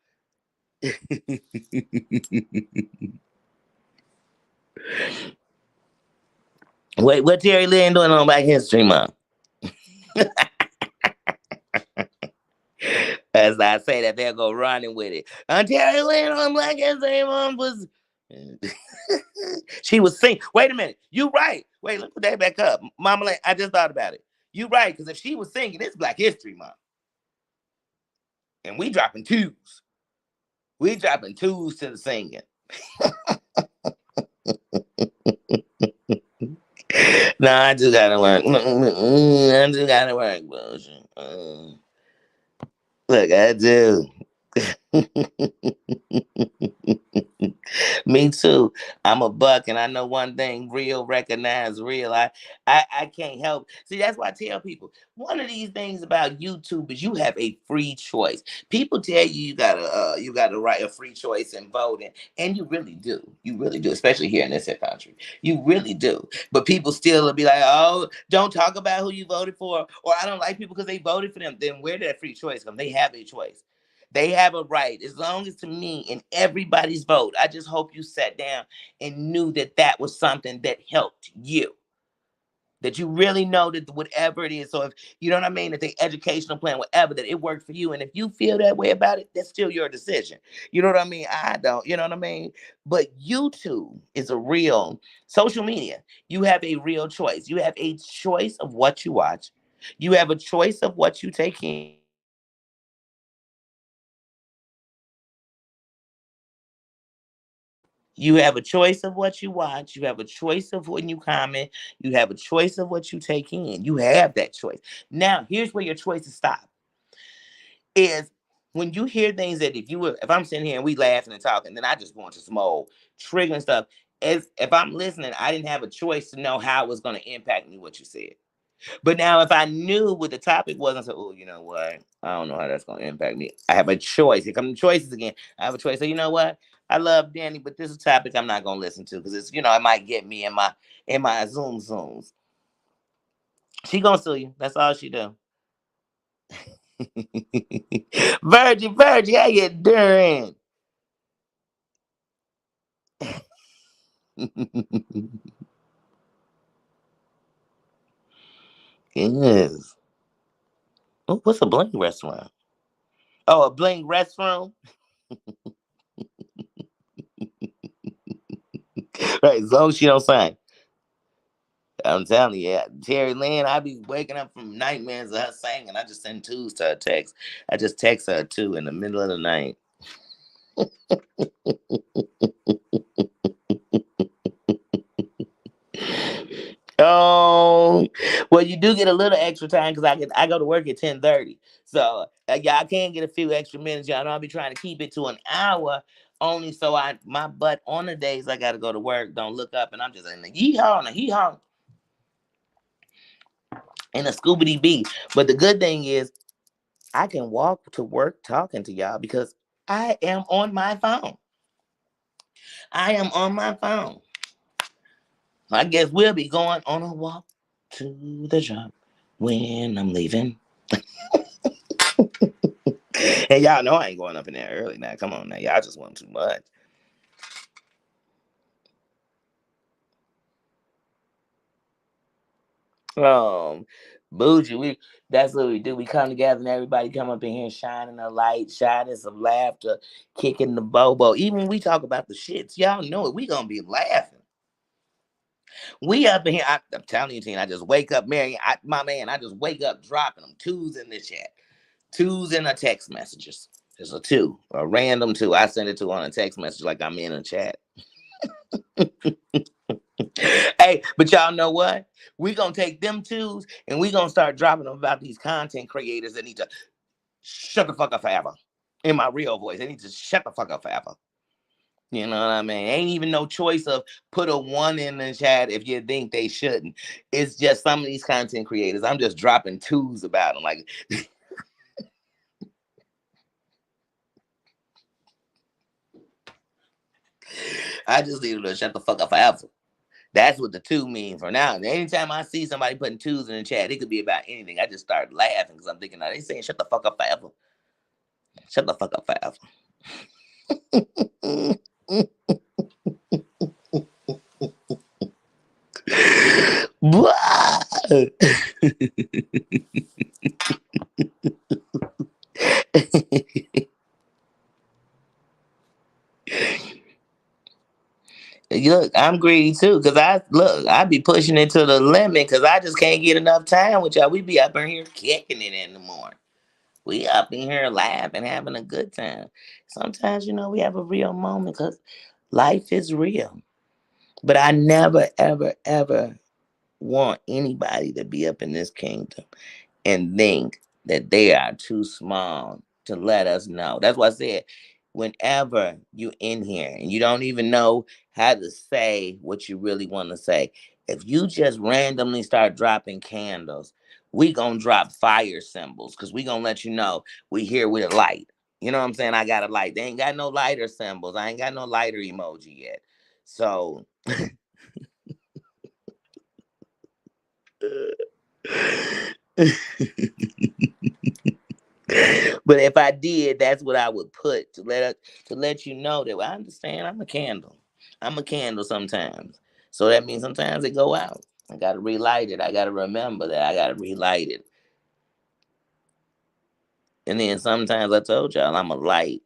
Wait, what Terry Lynn doing on Black History Month? As I say that, they'll go running with it. Terry Lynn on Black History Month was she was singing. Wait a minute. You right. Wait, let's put that back up. Mama Lane, I just thought about it. You right, because if she was singing, it's Black History Month. And we dropping twos. We dropping twos to the singing. No, I just gotta work. I just gotta work, bullshit. Look, I do. Me too. I'm a buck, and I know one thing: real recognize real. I can't help. See, that's why I tell people one of these things about YouTube is you have a free choice. People tell you gotta write a free choice in voting, and you really do. You really do, especially here in this here country. You really do. But people still will be like, "Oh, don't talk about who you voted for," or "I don't like people because they voted for them." Then where did that free choice come? They have a choice. They have a right, as long as to me in everybody's vote. I just hope you sat down and knew that that was something that helped you. That you really know that whatever it is, so if you know what I mean, that the educational plan, whatever, that it worked for you. And if you feel that way about it, that's still your decision. You know what I mean? I don't, you know what I mean? But YouTube is a real social media. You have a real choice. You have a choice of what you watch. You have a choice of what you take in. You have a choice of what you watch. You have a choice of when you comment. You have a choice of what you take in. You have that choice. Now, here's where your choices stop. Is when you hear things that if I'm sitting here and we laughing and talking, then I just go into some old triggering stuff. As if I'm listening, I didn't have a choice to know how it was going to impact me what you said. But now, if I knew what the topic was, and said, "Oh, you know what? I don't know how that's going to impact me." I have a choice. Here come the choices again. I have a choice. So you know what? I love Danny, but this is a topic I'm not going to listen to because it's it might get me in my zooms. She gonna sue you. That's all she do. Virgie, how you doing? Yes. Oh, what's a bling restaurant? Oh, a bling restroom? Right, as long as she don't sign. I'm telling you, yeah. Terry Lynn, I be waking up from nightmares of her singing. I just send twos to her text. I just text her too in the middle of the night. Oh, well, you do get a little extra time because I go to work at 10:30. So yeah, I can get a few extra minutes. Y'all know I'll be trying to keep it to an hour only so my butt on the days I gotta go to work don't look up and I'm just in the yeehaw and the hee haw and a scoobity bee. But the good thing is I can walk to work talking to y'all because I am on my phone. I am on my phone. I guess we'll be going on a walk to the job when I'm leaving. And y'all know I ain't going up in there early now. Come on now. Y'all just want too much. Um, Bougie, that's what we do. We come together and everybody come up in here shining a light, shining some laughter, kicking the bobo. Even when we talk about the shits, y'all know it. We gonna be laughing. We up in here. I'm telling you, Tina, I just wake up, Mary, my man. I just wake up dropping them twos in the chat, twos in the text messages. There's a two, a random two. I send it to on a text message like I'm in a chat. Hey, but y'all know what? We gonna take them twos and we gonna start dropping them about these content creators that need to shut the fuck up forever. In my real voice, they need to shut the fuck up forever. You know what I mean? Ain't even no choice of put a one in the chat if you think they shouldn't. It's just some of these content creators. I'm just dropping twos about them. Like I just need them to shut the fuck up forever. That's what the two mean for now. And anytime I see somebody putting twos in the chat, it could be about anything. I just start laughing because I'm thinking, are they saying shut the fuck up forever? Shut the fuck up forever. Look, I'm greedy too, cause I be pushing it to the limit, cause I just can't get enough time with y'all. We be up in here kicking it in the morning. We up in here laughing, having a good time. Sometimes, we have a real moment, cause life is real. But I never, ever, ever want anybody to be up in this kingdom and think that they are too small to let us know. That's why I said, whenever you in here and you don't even know how to say what you really want to say, if you just randomly start dropping candles, we gonna drop fire symbols because we gonna let you know we here with a light. You know what I'm saying? I got a light. They ain't got no lighter symbols. I ain't got no lighter emoji yet. So but if I did, that's what I would put to let you know that, well, I understand. I'm a candle. I'm a candle sometimes. So that means sometimes it go out. I gotta relight it. I gotta remember that I gotta relight it. And then sometimes I told y'all I'm a light,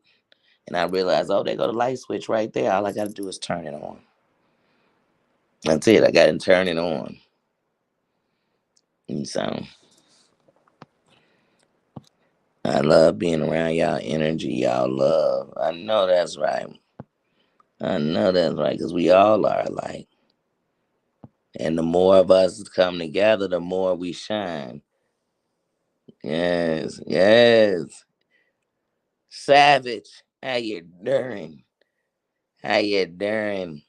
and I realize, oh, they go the light switch right there. All I gotta do is turn it on. That's it. I gotta turn it on. And so I love being around y'all energy, y'all love. I know that's right. I know that's right, because we all are alike. And the more of us come together, the more we shine. Yes, yes. Savage, how you doing? How you doing?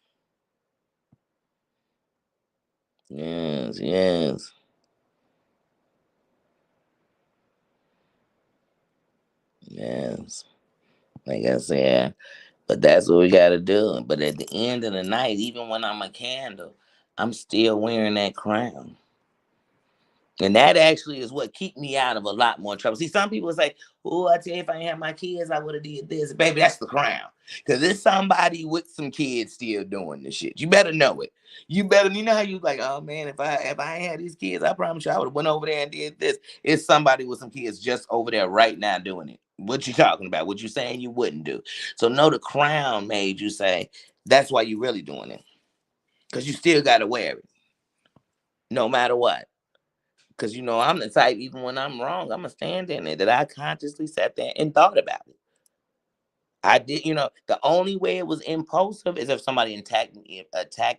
Yes, yes, yes. Like I said, but that's what we gotta do. But at the end of the night, even when I'm a candle, I'm still wearing that crown. And that actually is what keep me out of a lot more trouble. See, some people say, "Oh, I tell you, if I ain't had my kids, I would have did this." Baby, that's the crown. Because there's somebody with some kids still doing this shit. You better know it. You know how you like, oh man, if I ain't had these kids, I promise you I would have went over there and did this. It's somebody with some kids just over there right now doing it. What you talking about? What you saying you wouldn't do? So no, the crown made you say that's why you really doing it. Because you still gotta wear it, no matter what. Because I'm the type, even when I'm wrong, I'm gonna stand in it. That I consciously sat there and thought about it. I did, the only way it was impulsive is if somebody attacked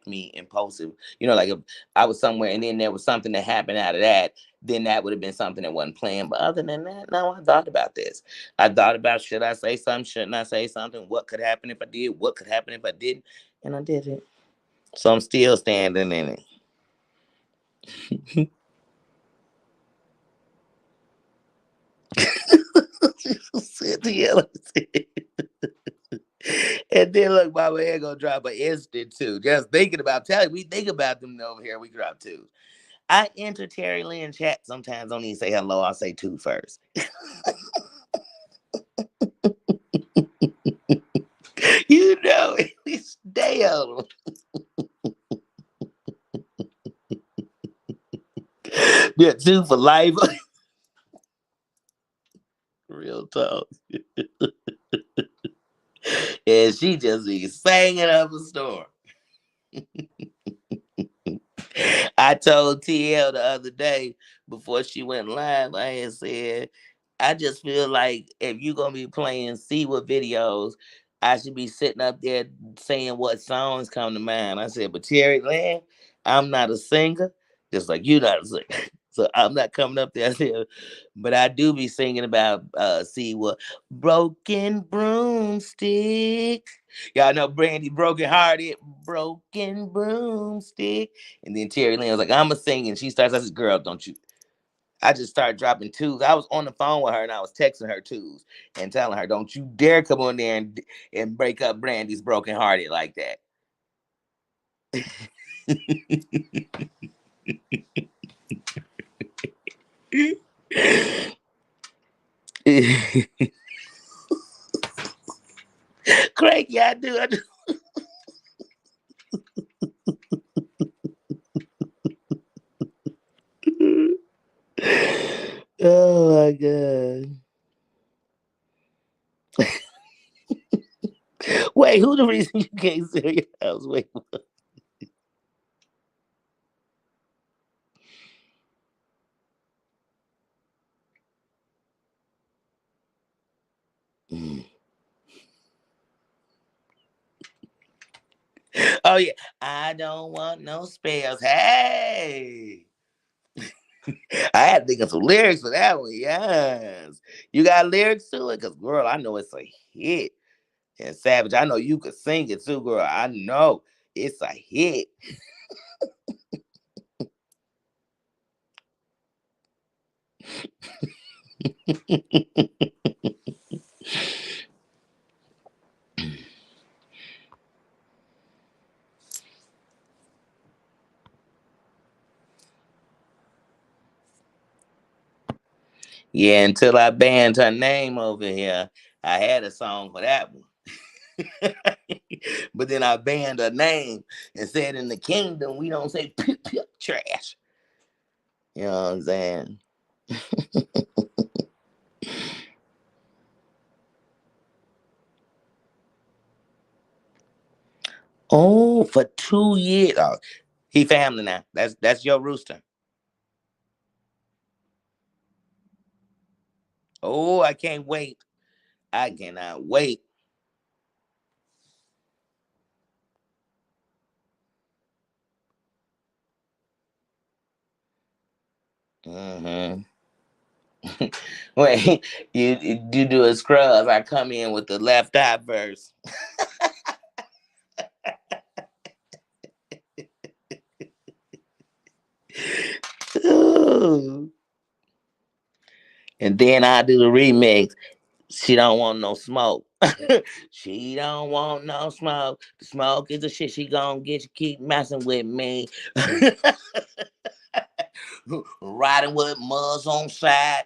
me impulsive. Like if I was somewhere and then there was something that happened out of that, then that would have been something that wasn't planned. But other than that, no, I thought about this. I thought about, should I say something, shouldn't I say something? What could happen if I did? What could happen if I didn't? And I did it. So I'm still standing in it. Sit together. And then look, my man gonna drop an instant too. Just thinking about telling we think about them over here, we drop two. I enter Terry Lynn chat sometimes, don't even say hello, I'll say two first. At least stay on them. Yeah, two for life. Real talk. And she just be singing up a storm. I told TL the other day before she went live, I had said, I just feel like if you're gonna be playing Siwa videos, I should be sitting up there saying what songs come to mind. I said, but Terry Land, I'm not a singer, just like you not a singer. So I'm not coming up there. I said, but I do be singing about Siwa, broken broomstick. Y'all know Brandy broken hearted, broken broomstick. And then Terry Lynn was like, I'm a sing. And she starts, I said, girl, don't you. I just started dropping twos. I was on the phone with her and I was texting her twos and telling her, don't you dare come on there and break up Brandy's broken hearted like that. Craig, yeah, I do. I do. Oh my God. Wait, who the reason you can't sell your house? Wait. Mm. Oh yeah. I don't want no spells. Hey. I had to think of some lyrics for that one. Yes. You got lyrics to it? Because, girl, I know it's a hit. And Savage, I know you could sing it too, girl. I know it's a hit. Yeah, until I banned her name over here, I had a song for that one. But then I banned her name and said in the kingdom, we don't say pip pip trash. You know what I'm saying? Oh, for 2 years. Oh, he family now. That's your rooster. Oh, I can't wait. I cannot wait. Hmm. Wait, you do a scrub. I come in with the left eye verse. Ooh. And then I do the remix. She don't want no smoke. She don't want no smoke. The smoke is the shit she gonna get. You keep messing with me. Riding with Muzz on side.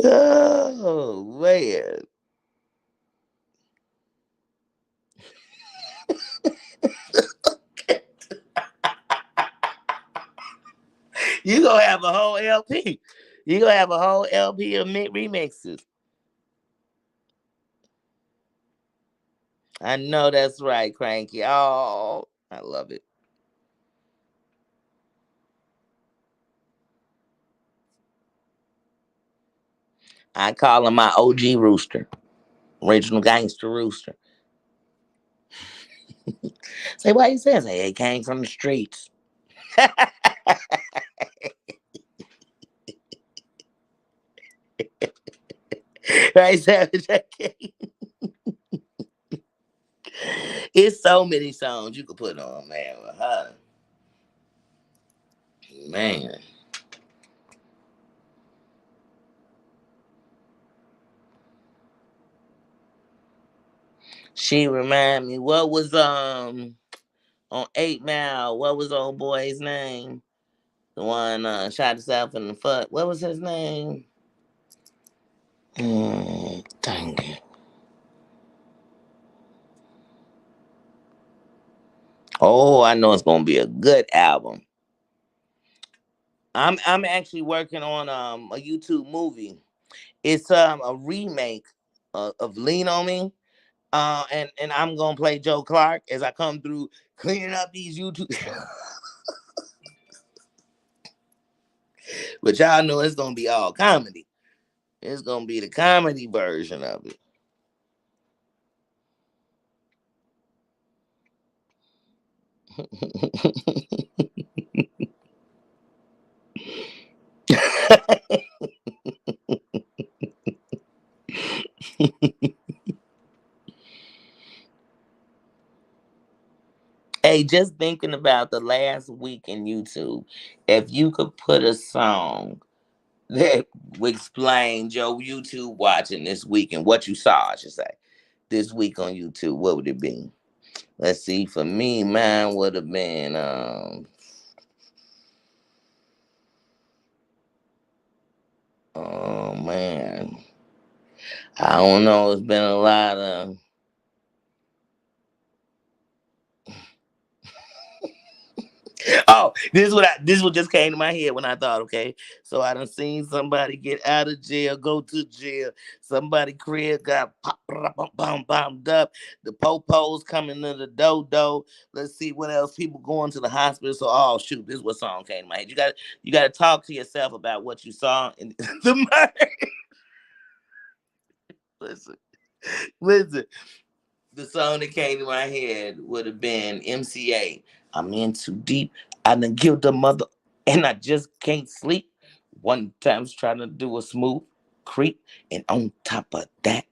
Oh man. You gonna have a whole LP. You gonna have a whole LP of remixes. I know that's right, Cranky. Oh, I love it. I call him my OG rooster, original gangster rooster. Say, why you saying? Say, it came from the streets. Right, Savage? It's so many songs you could put on, man. With her. Man. She remind me, what was on 8 Mile, what was old boy's name? The one shot himself in the foot. What was his name? Dang it. Oh, I know it's gonna be a good album. I'm actually working on a YouTube movie. It's a remake of Lean on Me. And I'm gonna play Joe Clark as I come through cleaning up these YouTube. But y'all know it's gonna be all comedy. It's gonna be the comedy version of it. Hey, just thinking about the last week in YouTube, if you could put a song that would explain your YouTube watching this week and what you saw, I should say, this week on YouTube, what would it be? Let's see. For me, mine would have been oh man. I don't know. It's been a lot of oh, this is what just came to my head when I thought, okay, so I done seen somebody get out of jail, go to jail. Somebody crib got bombed up. The popos coming to the dodo. Let's see what else. People going to the hospital. So oh shoot, this is what song came to my head. You gotta talk to yourself about what you saw in the murder. Listen, listen. The song that came to my head would have been MCA. I'm in too deep. I done killed the mother and I just can't sleep. One time's trying to do a smooth creep. And on top of that,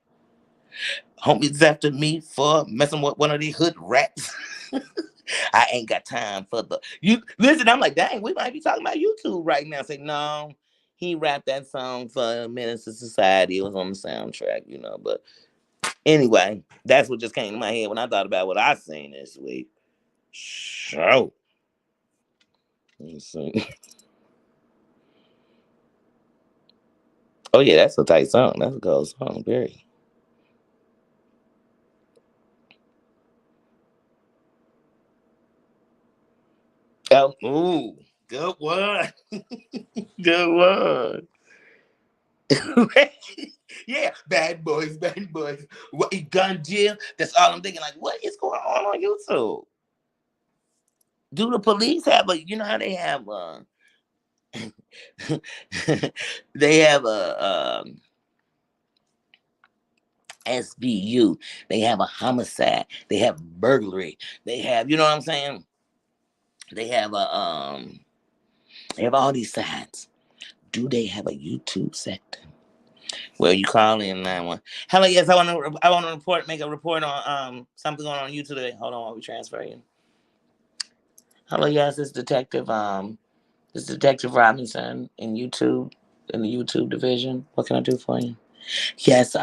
homies after me for messing with one of these hood rats. I ain't got time for the you listen, I'm like, dang, we might be talking about YouTube right now. Say, no, he rapped that song for Menace to Society. It was on the soundtrack, but anyway, that's what just came to my head when I thought about what I seen this week. So, let's see. Oh yeah, that's a tight song. That's a good song, very. Oh, ooh, good one, good one. Yeah, bad boys, bad boys. What gun jail? That's all I'm thinking. Like, what is going on YouTube? Do the police have a? You know how they have they have a SBU. They have a homicide. They have burglary. They have, you know what I'm saying? They have they have all these sides. Do they have a YouTube sector? Well, you call in 91. Hello, yes, I want to make a report on something going on YouTube today. Hold on while we transfer you. Hello, yes, it's Detective Robinson in YouTube, in the YouTube division. What can I do for you? Yes,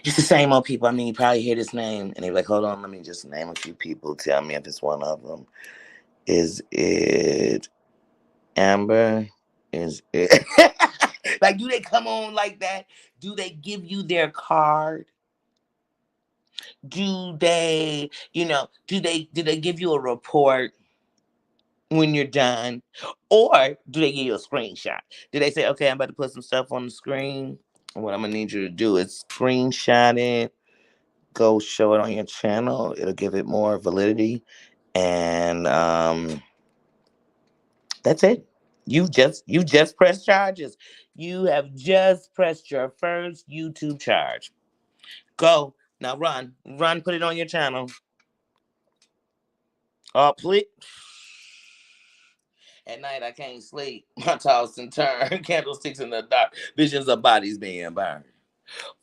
it's the same old people. I mean, you probably hear this name and they're like, hold on, let me just name a few people. Tell me if it's one of them. Is it Amber? Is it like, do they come on like that? Do they give you their card? Do they, do they give you a report when you're done? Or do they give you a screenshot? Do they say, okay, I'm about to put some stuff on the screen? And what I'm gonna need you to do is screenshot it, go show it on your channel. It'll give it more validity. And that's it. You just pressed charges. You have just pressed your first YouTube charge. Go. Now run, put it on your channel. Oh, please. At night I can't sleep. I toss and turn. Candlesticks in the dark. Visions of bodies being burned.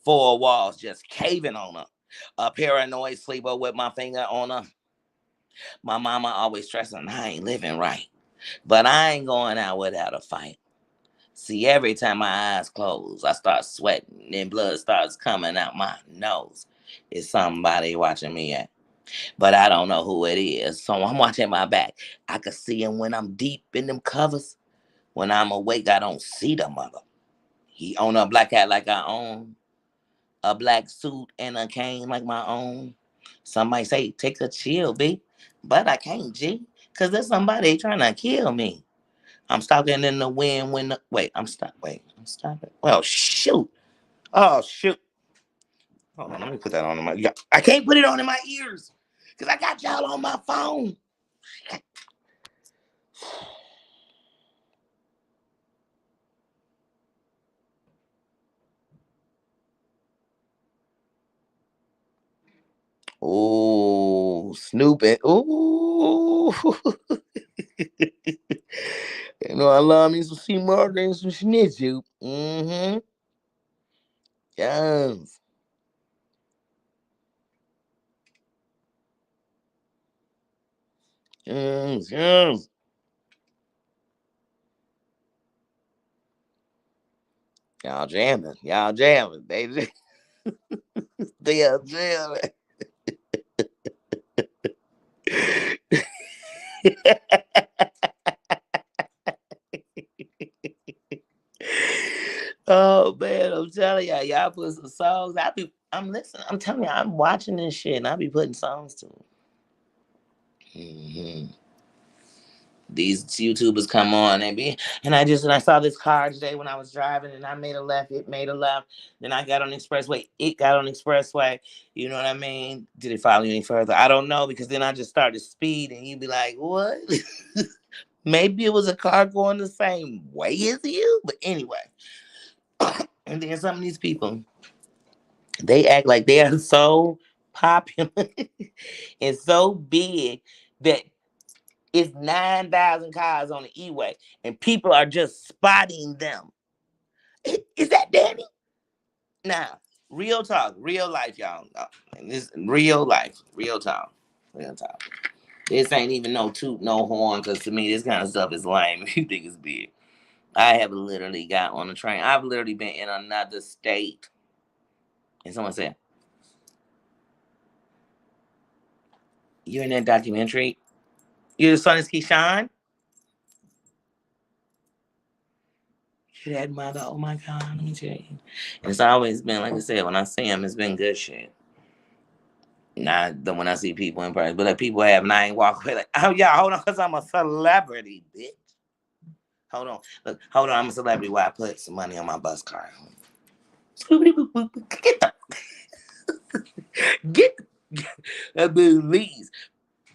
Four walls just caving on her. A paranoid sleeper with my finger on her. My mama always stressing I ain't living right. But I ain't going out without a fight. See, every time my eyes close, I start sweating and blood starts coming out my nose. It's somebody watching me at. But I don't know who it is. So I'm watching my back. I can see him when I'm deep in them covers. When I'm awake, I don't see the mother. He own a black hat like I own. A black suit and a cane like my own. Somebody say, take a chill, B. But I can't, G. Cause there's somebody trying to kill me. I'm stalking in the wind when the, I'm stopping. Well, shoot. Oh, shoot. Hold on, let me put that on my, yeah, I can't put it on in my ears. Cause I got y'all on my phone. Oh, snooping. Ooh. I love me some sea martin and some schnitzel. Mm-hmm. Yes. Yes, yes. Y'all jamming. Y'all jamming. They are jamming. Oh man, I'm telling y'all put some songs. I'm listening. I'm telling you, I'm watching this shit and I be putting songs to it. Hmm. These YouTubers come on and I saw this car today when I was driving and I made a left, it made a left. Then I got on the expressway, it got on the expressway. You know what I mean? Did it follow you any further? I don't know because then I just started speeding and you'd be like, what? Maybe it was a car going the same way as you, but anyway. And then some of these people, they act like they are so popular and so big that it's 9,000 cars on the E-way and people are just spotting them. Is that Danny? Now, real talk, real life, y'all. This real life, real talk, real talk. This ain't even no toot, no horn, because to me, this kind of stuff is lame if you think it's big. I have literally got on a train. I've literally been in another state. And someone said, you're in that documentary? You're the son is Keyshawn? You're that mother. Oh my God, let me tell you. And it's always been, like I said, when I see him, it's been good shit. Not the when I see people in person, but like people have, and I ain't walk away like, oh yeah, hold on, because I'm a celebrity, bitch. Hold on. Look, hold on, I'm a celebrity where I put some money on my bus card. Get the, get the police.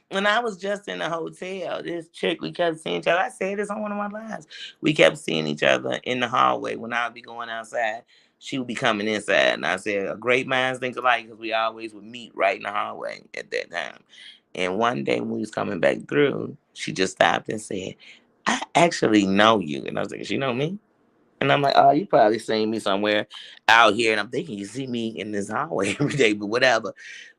When I was just in the hotel, this chick, we kept seeing each other. I said this on one of my lives. We kept seeing each other in the hallway when I would be going outside. she would be coming inside. And I said, a great minds think alike, because we always would meet right in the hallway at that time. And one day when we was coming back through, she just stopped and said, I actually know you. And I was like, she know me? And I'm like, oh, you probably seen me somewhere out here. And I'm thinking you see me in this hallway every day, but whatever.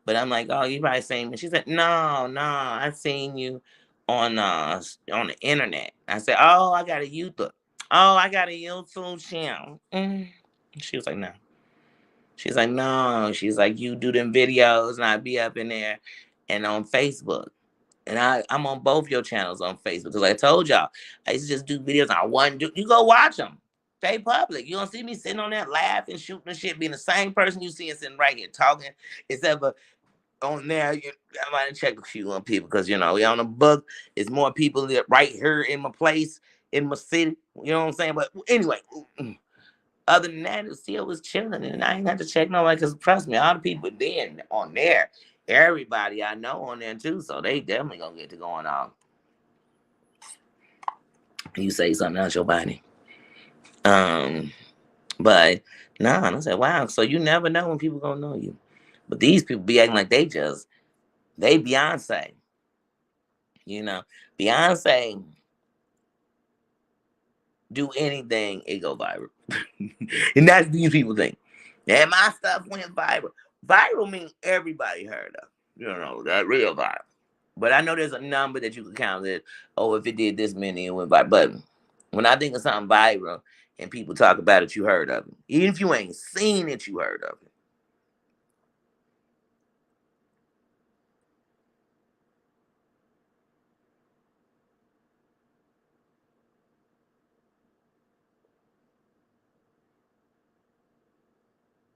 But I'm like, oh, you probably seen me. She said, no, I seen you on the internet. I said, oh, I got a YouTube. Oh, I got a YouTube channel. She was like, no. She's like, no. She's like, you do them videos and I be up in there and on Facebook. And I'm on both your channels on Facebook. Because I told y'all, I used to just do videos. I want to do, you go watch them. Stay public. You don't see me sitting on there laughing, shooting and shit, being the same person you see sitting right here talking. Except for on there, I might check a few on people because, we on a book. It's more people that right here in my place, in my city. You know what I'm saying? But anyway, other than that, it still was chilling, and I ain't had to check nobody because trust me, all the people then on there, everybody I know on there too, so they definitely gonna get to going on. You say something else, your body. But nah, and I said, wow, so you never know when people gonna know you. But these people be acting like they Beyonce. Beyonce do anything, it go viral. And that's these people think. And my stuff went viral. Viral means everybody heard of. That real viral. But I know there's a number that you can count that, oh, if it did this many, it went viral. But when I think of something viral and people talk about it, you heard of it. Even if you ain't seen it, you heard of it.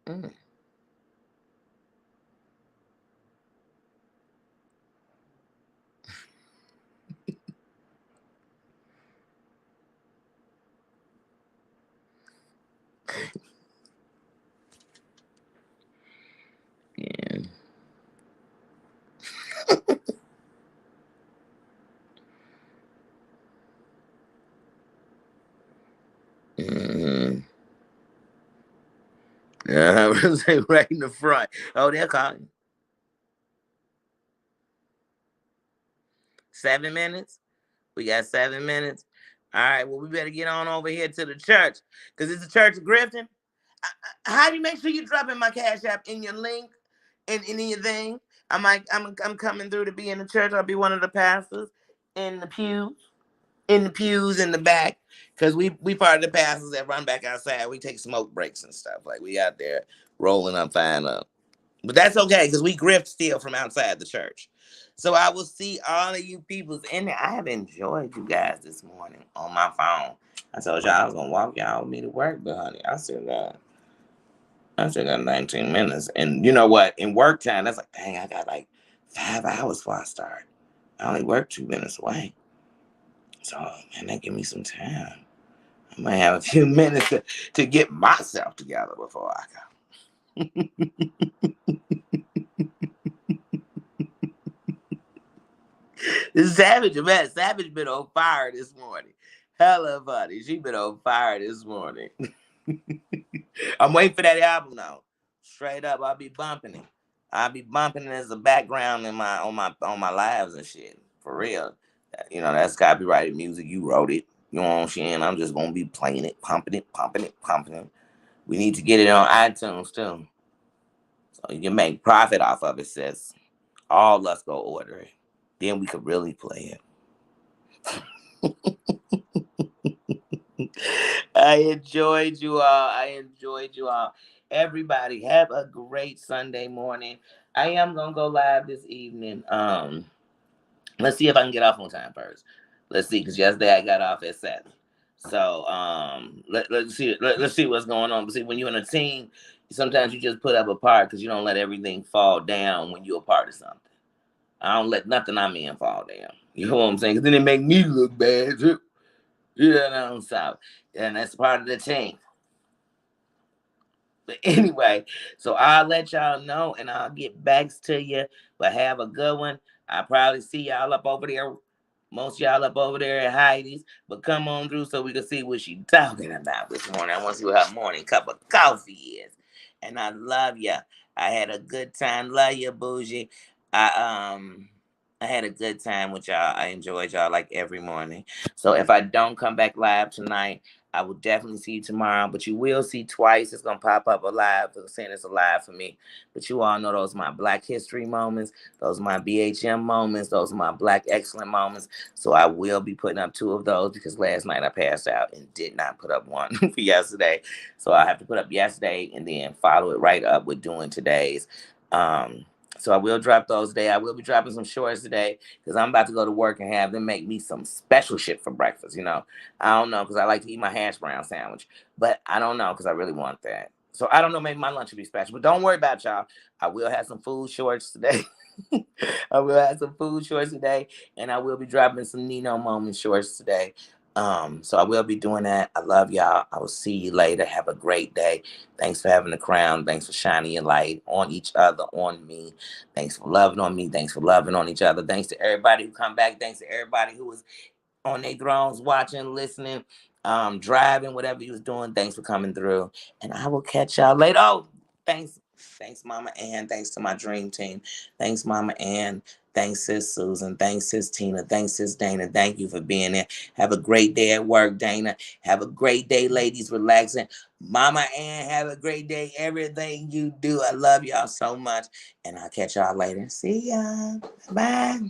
Mm. Yeah. Mm-hmm. Yeah, I was say right in the front. Oh, they're calling 7 minutes. We got 7 minutes. All right. Well, we better get on over here to the church because it's the Church of Grifton. How do you make sure you drop in my cash app in your link and in your thing? I'm coming through to be in the church. I'll be one of the pastors in the pews in the back, because we part of the pastors that run back outside. We take smoke breaks and stuff, like we out there rolling up, fine up. But that's okay because we grift still from outside the church. So I will see all of you peoples in there. I have enjoyed you guys this morning on my phone. I told y'all I was gonna walk y'all with me to work, but honey, I still got 19 minutes. And you know what? In work time, that's like, dang, I got like 5 hours before I start. I only work 2 minutes away. So, man, that give me some time. I might have a few minutes to get myself together before I go. Savage been on fire this morning. Hella funny. She been on fire this morning. I'm waiting for that album now. Straight up, I'll be bumping it. I'll be bumping it as a background in my on my lives and shit. For real. That's copyrighted music. You wrote it. You know what I'm saying? I'm just gonna be playing it, pumping it, pumping it, pumping it. We need to get it on iTunes too. So you can make profit off of it, sis. All let's go order it. Then we could really play it. I enjoyed you all. Everybody have a great Sunday morning. I am gonna go live this evening. Let's see if I can get off on time first. Let's see, because yesterday I got off at 7. So let's see what's going on. But see, when you're in a team, sometimes you just put up a part because you don't let everything fall down when you're a part of something. I don't let nothing I'm in fall down. You know what I'm saying? Because then it make me look bad too. So and that's part of the team. But anyway, so I'll let y'all know and I'll get back to you. But have a good one. I'll probably see y'all up over there Most y'all up over there at Heidi's, but come on through so we can see what she talking about this morning. I want to see what her morning cup of coffee is. And I love ya. I had a good time. Love you, Bougie. I had a good time with y'all. I enjoyed y'all like every morning. So if I don't come back live tonight, I will definitely see you tomorrow. But you will see twice. It's gonna pop up alive. I'm saying it's alive for me. But you all know those are my Black History moments. Those are my BHM moments. Those are my Black Excellent moments. So I will be putting up 2 of those because last night I passed out and did not put up one for yesterday. So I have to put up yesterday and then follow it right up with doing today's. So I will drop those today. I will be dropping some shorts today because I'm about to go to work and have them make me some special shit for breakfast. I don't know because I like to eat my hash brown sandwich, but I don't know because I really want that. So I don't know. Maybe my lunch will be special, but don't worry about y'all. I will have some food shorts today. I will have some food shorts today, and I will be dropping some Nino moment shorts today. So I will be doing that. I love y'all. I will see you later. Have a great day. Thanks for having the crown. Thanks for shining your light on each other, on me. Thanks for loving on me. Thanks for loving on each other. Thanks to everybody who come back. Thanks to everybody who was on their thrones, watching, listening, driving, whatever you was doing. Thanks for coming through. And I will catch y'all later. Oh, thanks. Thanks, Mama Ann. Thanks to my dream team. Thanks, Mama Ann. Thanks, Sis Susan. Thanks, Sis Tina. Thanks, Sis Dana. Thank you for being there. Have a great day at work, Dana. Have a great day, ladies, relaxing. Mama Ann, have a great day. Everything you do. I love y'all so much. And I'll catch y'all later. See ya. Bye.